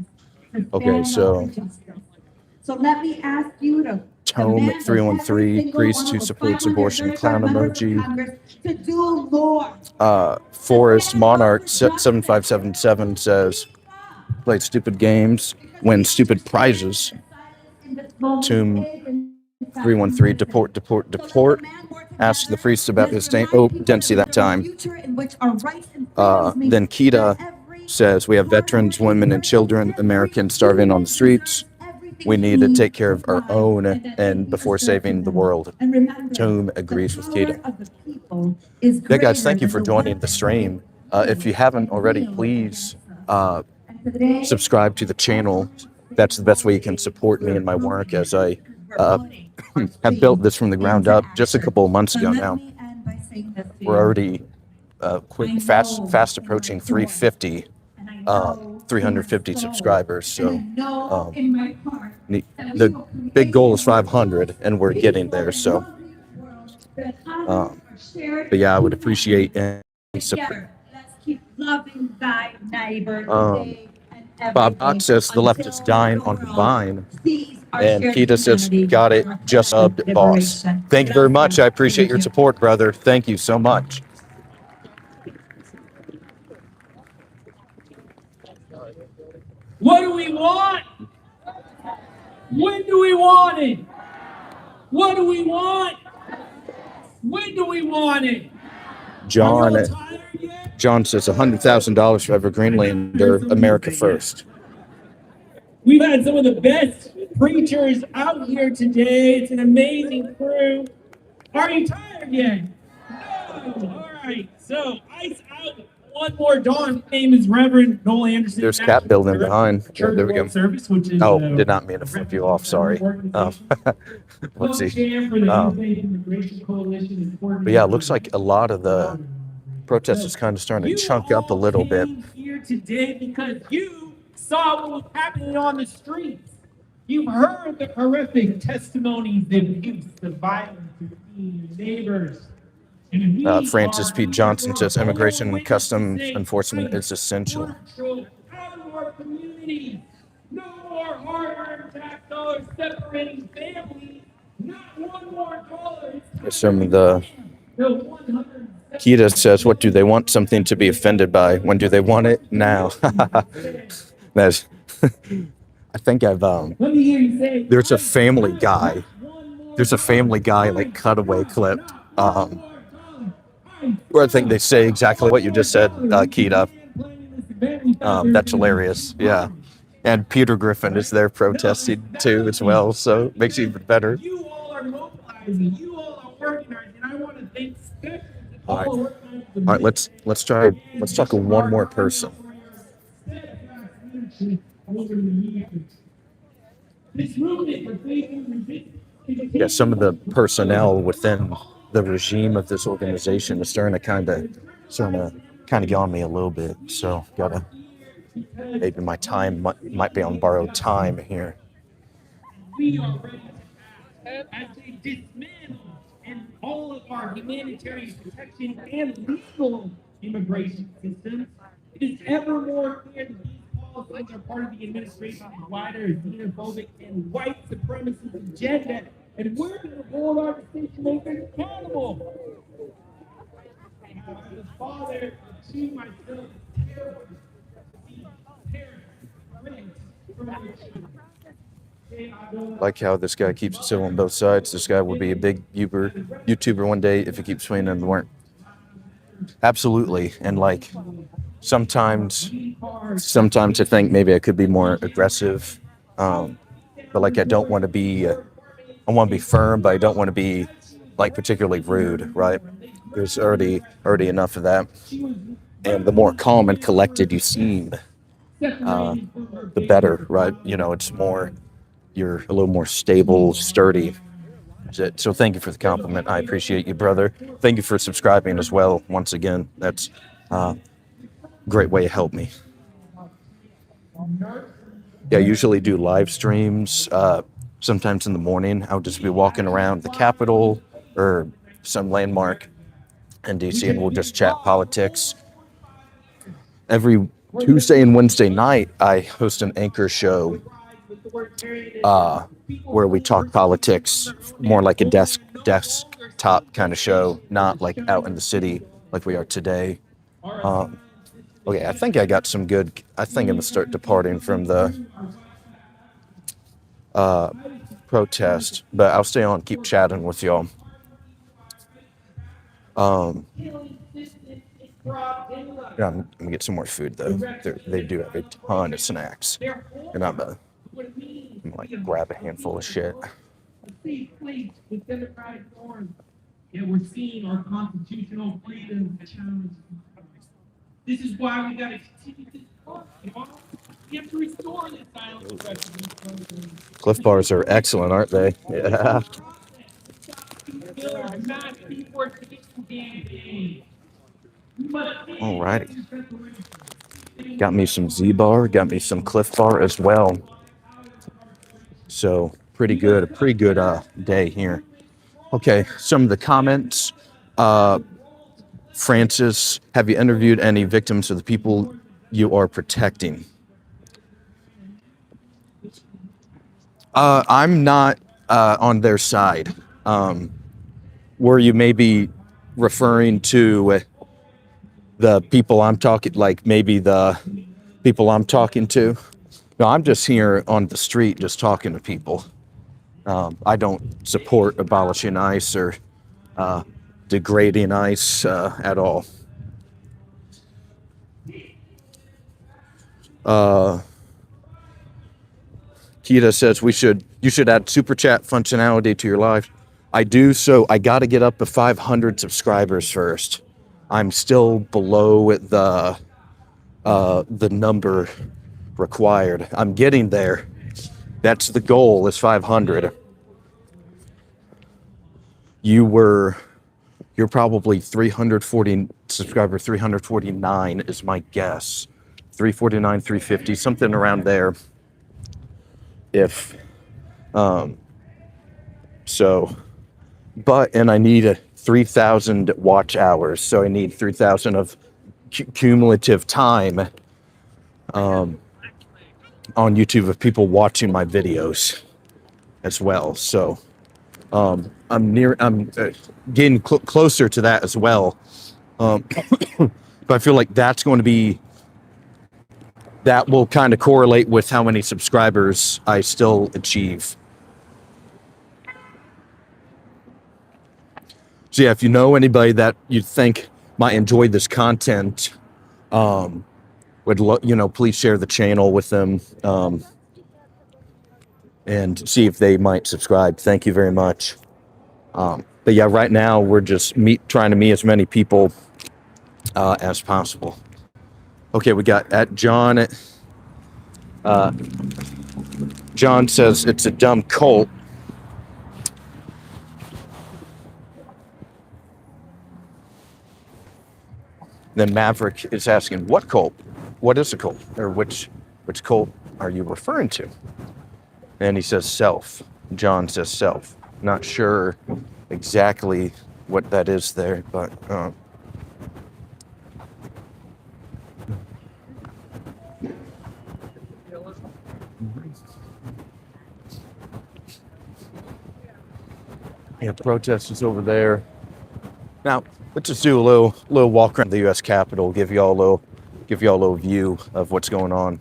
to Okay, stand so- up for justice. So let me ask you to Tome at 313, priest who supports abortion, clown emoji. to do more. Forest Monarch 7577 says, play stupid games, win stupid prizes. Tomb 313, deport. Ask the priest about his name. Oh, didn't see that time. Then Kita says, we have veterans, women, and children, Americans starving on the streets. we need to take care of our own and before saving the world. Tome agrees with Keita. Yeah, guys, thank you for joining the stream. If you haven't already, please subscribe to the channel. That's the best way you can support me in my work, as I have built this from the ground up just a couple of months ago now. We're already fast approaching 350 subscribers. So the big goal is 500, and we're getting there. So, but yeah, I would appreciate any support. Bob Cox says the left is dying on the vine, and Keita says, got it, just subbed, boss. Thank you very much. I appreciate your support, brother. Thank you so much. What do we want? When do we want it? What do we want? When do we want it? John says $100,000 for Ever Greenlander, America First. We've had some of the best preachers out here today. It's an amazing crew. Are you tired yet? No. All right. So ice out. One more dawn. His name is Reverend Noel Anderson. There's cat building behind. Yeah, there we go. Service, which is, did not mean to flip you off. Sorry. Let's see. But yeah, it looks like a lot of the protest is kind of starting to chunk up a little bit. Here today because you saw what was happening on the streets. You've heard the horrific testimonies, the abuse, the violence of neighbors. Francis P. Johnson says immigration and customs enforcement is essential. Out of our community. No more hard-earned tax dollars separating families. Not one more dollar. Some of the Keita says, what do they want something to be offended by? When do they want it? Now. That's I think I've there's a Family Guy. There's a Family Guy like cutaway clip. Where I think they say exactly what you just said, Keita. That's hilarious. Yeah. And Peter Griffin is there protesting too as well, so it makes it even better. You all are mobilizing. You all are organizing. I want to thank All right, let's talk to one more person. Yeah, some of the personnel within the regime of this organization is starting to kind of get on me a little bit. So maybe my time might be on borrowed time here. We are ready to actually dismantle and all of our humanitarian protection and legal immigration systems. It is ever more clear that these policies are part of the administration's wider xenophobic and white supremacist agenda, and we're going to hold our decision makers accountable. As a father to myself, terrible Like how this guy keeps it civil on both sides. This guy will be a big YouTuber one day if he keeps swinging in the work. Absolutely. And like sometimes I think maybe I could be more aggressive. But like I want to be firm, but I don't want to be like particularly rude, right? There's already enough of that. And the more calm and collected you seem, the better, right? You know, it's more, you're a little more stable, sturdy. So thank you for the compliment. I appreciate you, brother. Thank you for subscribing as well. Once again, that's a great way to help me. Yeah, I usually do live streams. Sometimes in the morning, I'll just be walking around the Capitol or some landmark in DC, and we'll just chat politics. Every Tuesday and Wednesday night, I host an anchor show where we talk politics, more like a desktop kind of show, not like out in the city like we are today. Okay, I think I got some good. I think I'm gonna start departing from the protest, but I'll stay on, keep chatting with y'all. Yeah, I'm gonna get some more food though. They do have a ton of snacks, and I'm Like grab a handful of shit. Safe place with democratic norms. Yet we're seeing our constitutional freedom challenged. This is why we gotta continue this work, y'all. We have to restore this silent expression. Cliff bars are excellent, aren't they? Yeah. Mass deportation campaign. We must Alrighty. Got me some Z bar, got me some Cliff bar as well. So pretty good, a pretty good day here. Okay, some of the comments. Francis, have you interviewed any victims of the people you are protecting? I'm not on their side. Were you maybe referring to the people I'm talking, like maybe the people I'm talking to? No, I'm just here on the street just talking to people. I don't support abolishing ICE or degrading ICE at all. Kita says you should add super chat functionality to your live. I do, so I got to get up to 500 subscribers first. I'm still below the number required. I'm getting there. That's the goal, is 500. You're probably 340 subscriber, 349 is my guess. 349, 350, something around there. If and I need a 3,000 watch hours, so I need 3,000 of cumulative time on YouTube of people watching my videos as well. So I'm getting closer to that as well. But I feel like that's going to be, that will kind of correlate with how many subscribers I still achieve. So yeah, if you know anybody that you think might enjoy this content, please share the channel with them and see if they might subscribe. Thank you very much. But yeah, right now we're just trying to meet as many people as possible. Okay, we got at John. John says it's a dumb cult. Then Maverick is asking, what cult? What is a cult? Or which cult are you referring to? And he says self. John says self. Not sure exactly what that is there, but yeah, protesters over there. Now, let's just do a little walk around the U.S. Capitol, give y'all a little view of what's going on.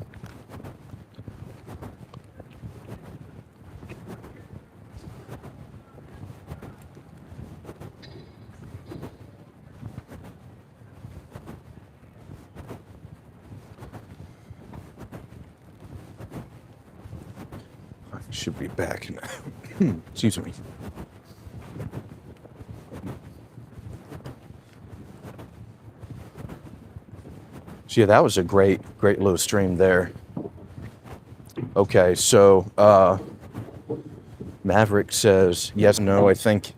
I should be back now. Excuse me. So yeah, that was a great little stream there. Okay, so Maverick says, yes, no, I think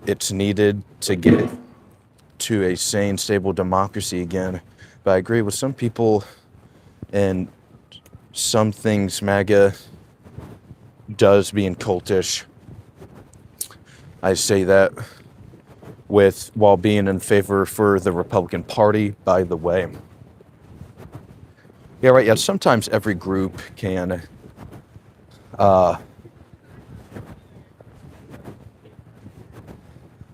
it's needed to get to a sane, stable democracy again. But I agree with some people and some things MAGA does being cultish. I say that while being in favor for the Republican Party, by the way. Yeah, right. Yeah, sometimes every group can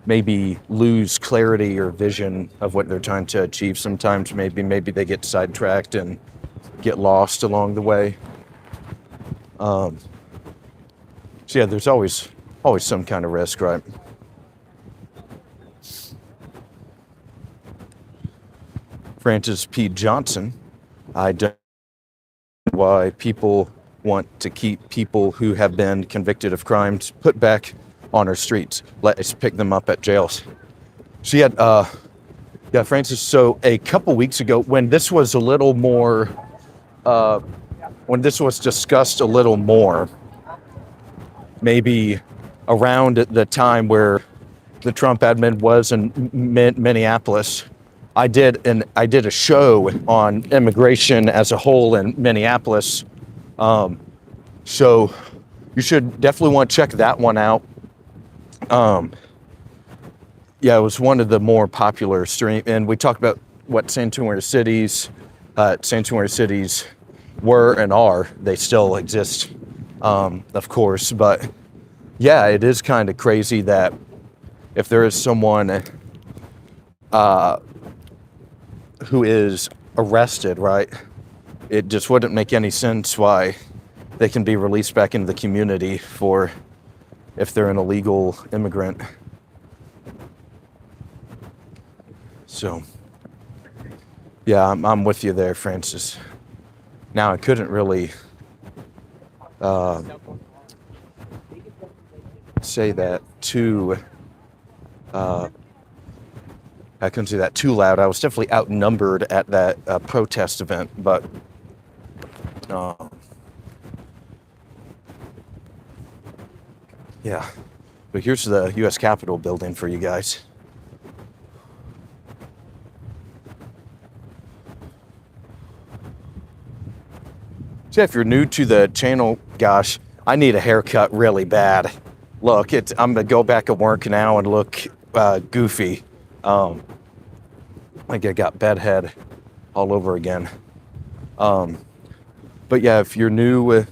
maybe lose clarity or vision of what they're trying to achieve. Sometimes maybe they get sidetracked and get lost along the way. So yeah, there's always some kind of risk, right? Francis P. Johnson, I don't know why people want to keep people who have been convicted of crimes put back on our streets. Let us pick them up at jails. She had, yeah, Francis. So a couple weeks ago, when this was a little more, when this was discussed a little more, maybe around the time where the Trump admin was in Minneapolis, I did a show on immigration as a whole in Minneapolis. So you should definitely want to check that one out. Yeah, it was one of the more popular stream, and we talked about what sanctuary cities were and are. They still exist, of course, but yeah, it is kind of crazy that if there is someone who is arrested, right, it just wouldn't make any sense why they can be released back into the community for if they're an illegal immigrant. So, yeah, I'm with you there, Francis. Now, I couldn't really say that too. I couldn't say that too loud. I was definitely outnumbered at that protest event, but yeah. But here's the U.S. Capitol building for you guys. So if you're new to the channel, gosh, I need a haircut really bad. Look, I'm gonna go back at work now and look goofy. Like I got bedhead all over again. But yeah, if you're new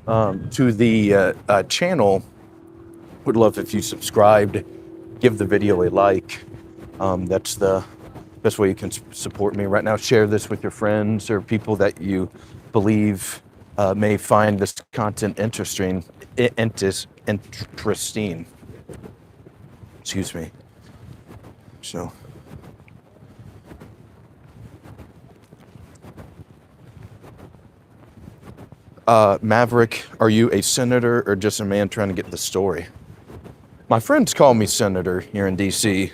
to the channel, would love if you subscribed, give the video a like. That's the best way you can support me right now. Share this with your friends or people that you believe may find this content interesting. Excuse me. So. Maverick, are you a senator or just a man trying to get the story? My friends call me senator here in DC.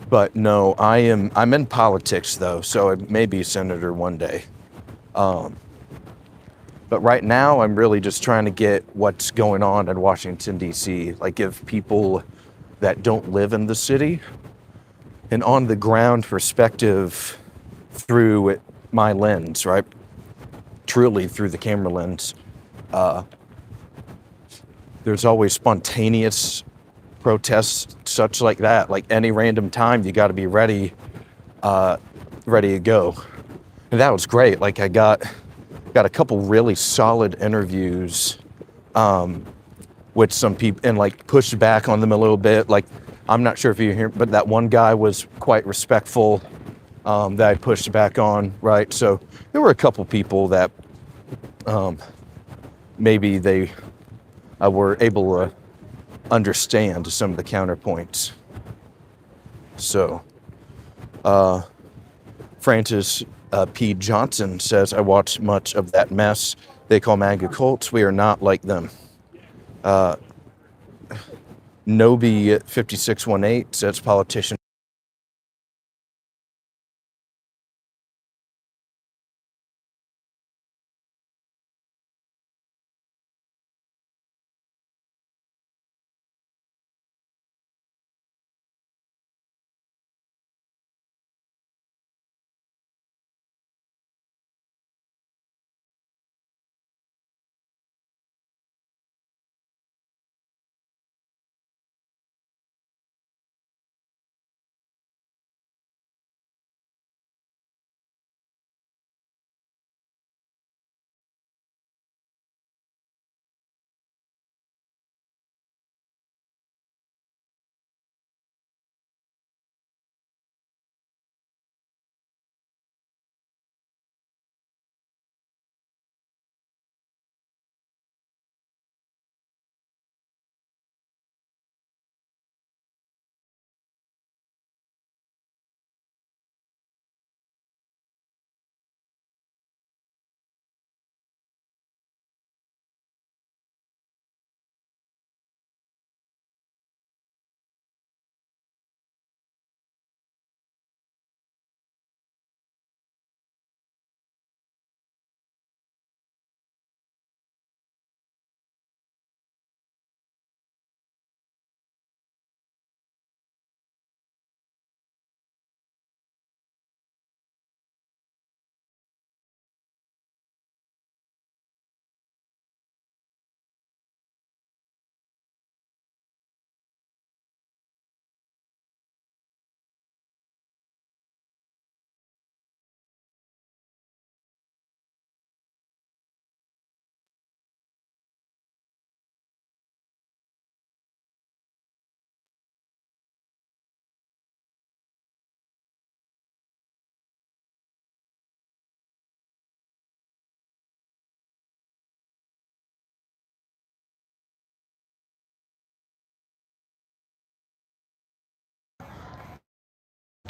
But no, I'm in politics though, so I may be senator one day. But right now I'm really just trying to get what's going on in Washington DC, like give people that don't live in the city an on the ground perspective through my lens, right? Truly through the camera lens. There's always spontaneous protests such like that. Like any random time, you got to be ready to go. And that was great. Like I got a couple really solid interviews with some people and like pushed back on them a little bit. Like I'm not sure if you hear, but that one guy was quite respectful that I pushed back on, right? So there were a couple people that maybe they were able to understand some of the counterpoints. So Francis P. Johnson says, I watch much of that mess they call MAGA cults. We are not like them. Nobi 5618 says politicians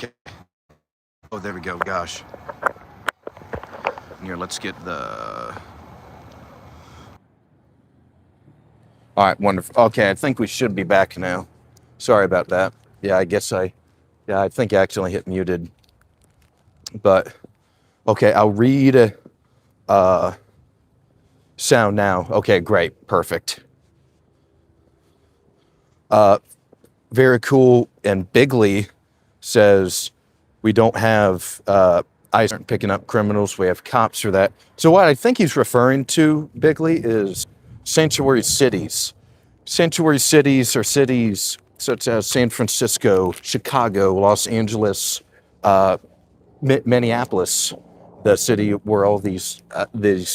Okay. Oh, there we go. Gosh. Here, let's get the. All right, wonderful. Okay, I think we should be back now. Sorry about that. Yeah, I think I accidentally hit muted. But okay, I'll read sound now. Okay, great, perfect. Very cool. And Bigley says we don't have ICE aren't picking up criminals. We have cops for that. So what I think he's referring to, Bigley, is sanctuary cities. Sanctuary cities are cities such as San Francisco, Chicago, Los Angeles, Minneapolis, the city where all these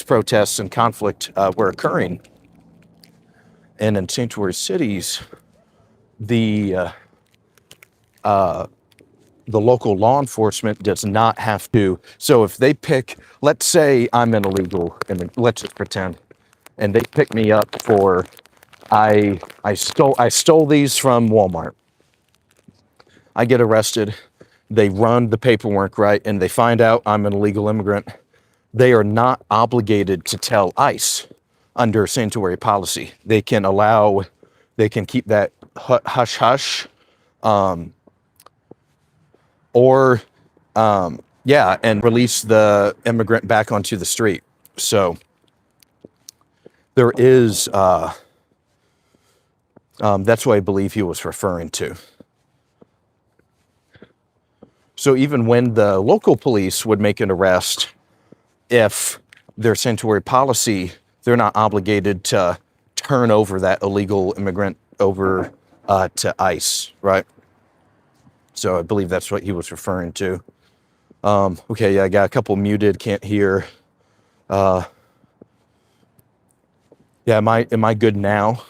protests and conflict were occurring. And in sanctuary cities, the local law enforcement does not have to. So if they pick, let's say I'm an illegal, and let's just pretend, and they pick me up for I stole these from Walmart. I get arrested. They run the paperwork right, and they find out I'm an illegal immigrant. They are not obligated to tell ICE under sanctuary policy. They can keep that hush hush, or and release the immigrant back onto the street. So there is that's what I believe he was referring to. So even when the local police would make an arrest, if their sanctuary policy, they're not obligated to turn over that illegal immigrant over to ICE, right? So I believe that's what he was referring to. Okay, yeah, I got a couple muted, can't hear. Yeah, am I good now?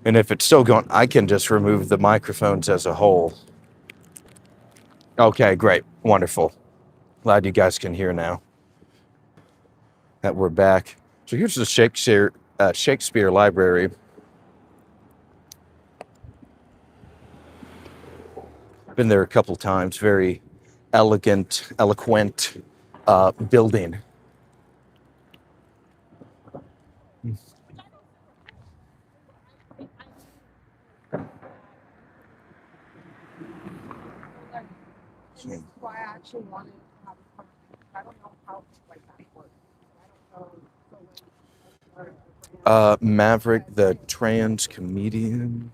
And if it's still going, I can just remove the microphones as a whole. Okay, great. Wonderful. Glad you guys can hear now that we're back. So here's the Shakespeare Library. Been there a couple times. Very elegant, eloquent building. Why I actually wanted to have a conversation. I don't know how like that works. I don't know. Maverick, the trans comedian.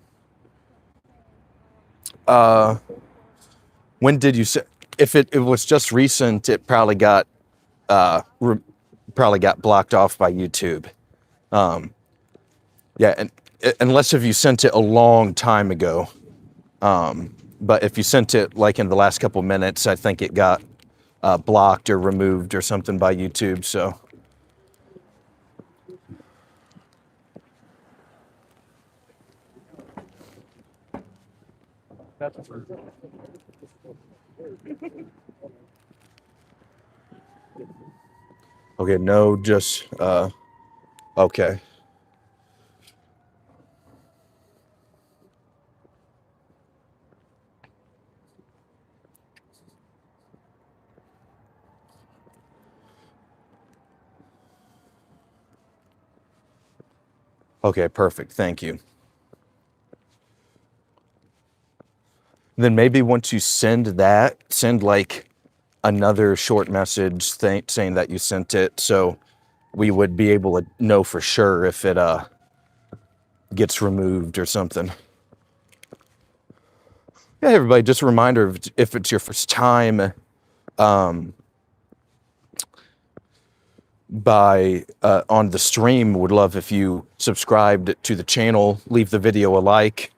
When did you say? If it was just recent, it probably got blocked off by YouTube. Yeah, and unless if you sent it a long time ago. But if you sent it like in the last couple minutes, I think it got blocked or removed or something by YouTube. So. Okay, no, just okay. Okay, perfect. Thank you. Then maybe once you send like another short message saying that you sent it, so we would be able to know for sure if it gets removed or something. Yeah, everybody, just a reminder, if it's your first time on the stream, would love if you subscribed to the channel, leave the video a like.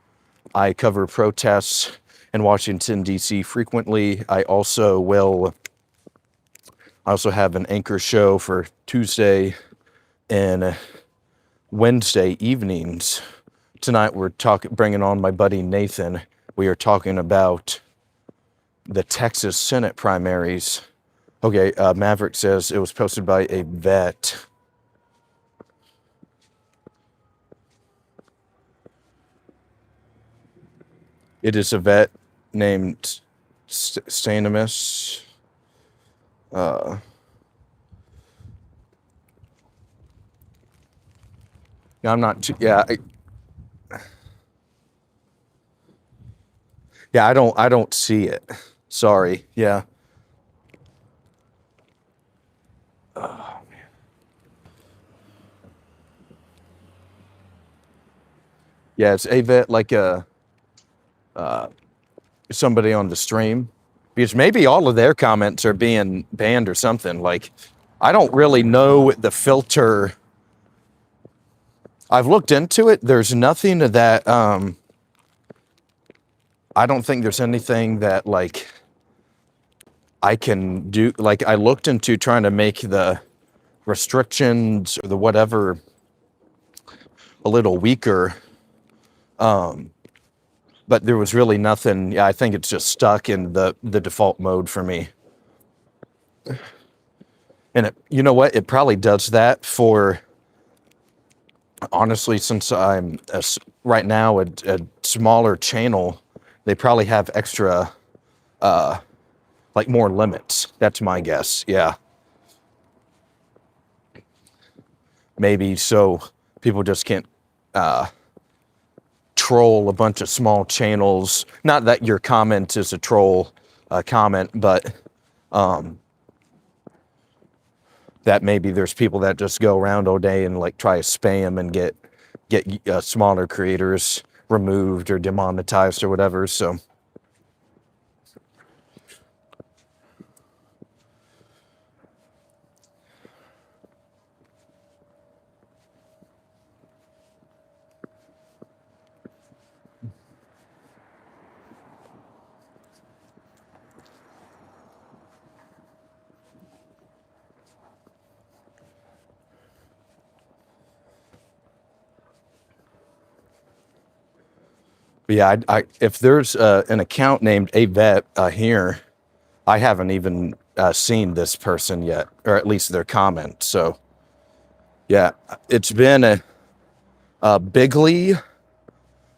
I cover protests in Washington, D.C. frequently. I also have an anchor show for Tuesday and Wednesday evenings. Tonight we're bringing on my buddy Nathan. We are talking about the Texas Senate primaries. Okay, Maverick says it was posted by a vet. It is a vet named Stanimus. Yeah, I'm not. I don't see it. Sorry. Yeah. Oh, man. Yeah, it's a vet like somebody on the stream, because maybe all of their comments are being banned or something. Like, I don't really know the filter. I've looked into it. There's nothing that I don't think there's anything that like I can do. Like, I looked into trying to make the restrictions or the whatever a little weaker, but there was really nothing. Yeah, I think it's just stuck in the default mode for me. And you know what? It probably does that for, honestly, since I'm right now a smaller channel, they probably have extra, like more limits. That's my guess. Yeah. Maybe so people just can't troll a bunch of small channels. Not that your comment is a troll comment, but that maybe there's people that just go around all day and like try to spam and get smaller creators removed or demonetized or whatever. So yeah, if there's an account named a vet here, I haven't even seen this person yet, or at least their comment. So yeah, it's been a Bigley,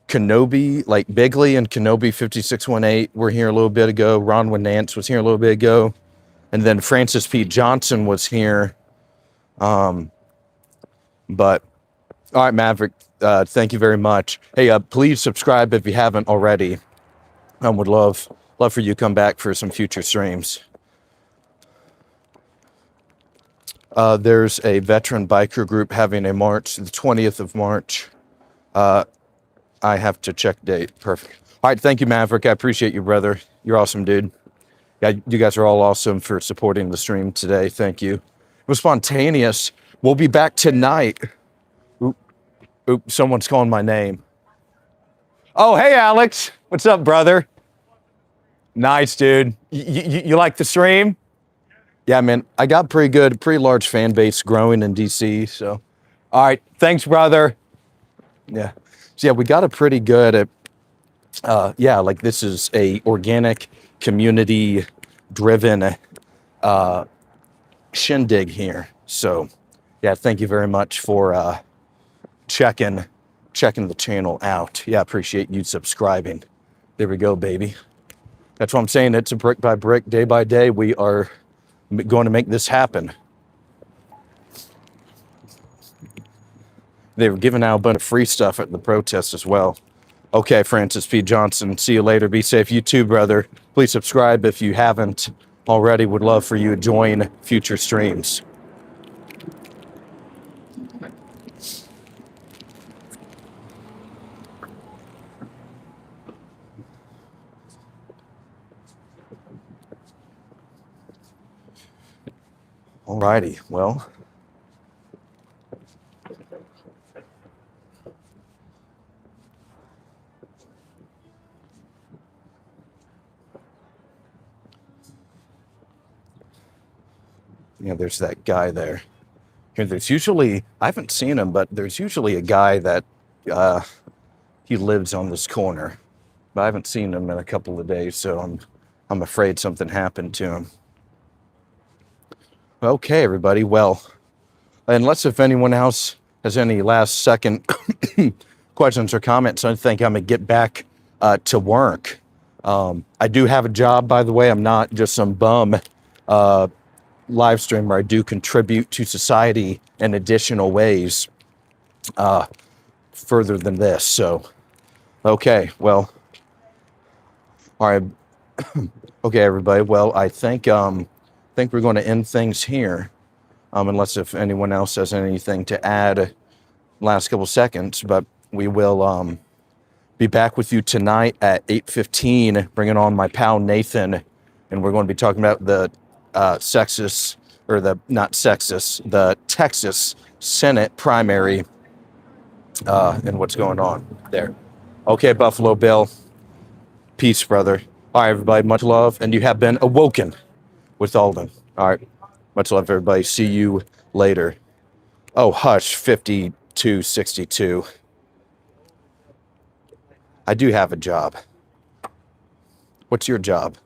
Kenobi, like Bigley and Kenobi 5618 were here a little bit ago. Ronwin Nance was here a little bit ago, and then Francis P. Johnson was here. But all right, Maverick, thank you very much. Hey, please subscribe if you haven't already. I would love for you to come back for some future streams. There's a veteran biker group having a march the 20th of March. I have to check date. Perfect. All right, thank you, Maverick. I appreciate you, brother. You're awesome, dude. Yeah, you guys are all awesome for supporting the stream today. Thank you. It was spontaneous. We'll be back tonight. Oop, someone's calling my name. Oh, hey, Alex. What's up, brother? Nice, dude. You like the stream? Yeah, man. I got pretty large fan base growing in DC. So, all right. Thanks, brother. Yeah. So, yeah, we got a pretty good, yeah, like this is a organic, community-driven shindig here. So, yeah, thank you very much for checking the channel out. Yeah, appreciate you subscribing. There we go, baby. That's what I'm saying. It's a brick by brick, day by day. We are going to make this happen. They were giving out a bunch of free stuff at the protest as well. Okay, Francis P. Johnson, see you later. Be safe. You too, brother. Please subscribe if you haven't already. Would love for you to join future streams. Alrighty, well. Yeah, there's that guy there. Here, there's usually, I haven't seen him, but there's usually a guy that he lives on this corner. But I haven't seen him in a couple of days, so I'm I'm afraid something happened to him. Okay, everybody. Well, unless if anyone else has any last second questions or comments, I think I'm gonna get back to work. I do have a job, by the way. I'm not just some bum live streamer. I do contribute to society in additional ways further than this. So, okay, well, all right. Okay, everybody. Well, I think we're going to end things here, unless if anyone else has anything to add last couple seconds. But we will be back with you tonight at 8:15, bringing on my pal Nathan, and we're going to be talking about the sexist, or the not sexist, the Texas Senate primary and what's going on there. Okay, Buffalo Bill. Peace, brother. All right, everybody. Much love, and you have been awoken with Alden. All right. Much love, everybody. See you later. Oh, hush, 5262. I do have a job. What's your job?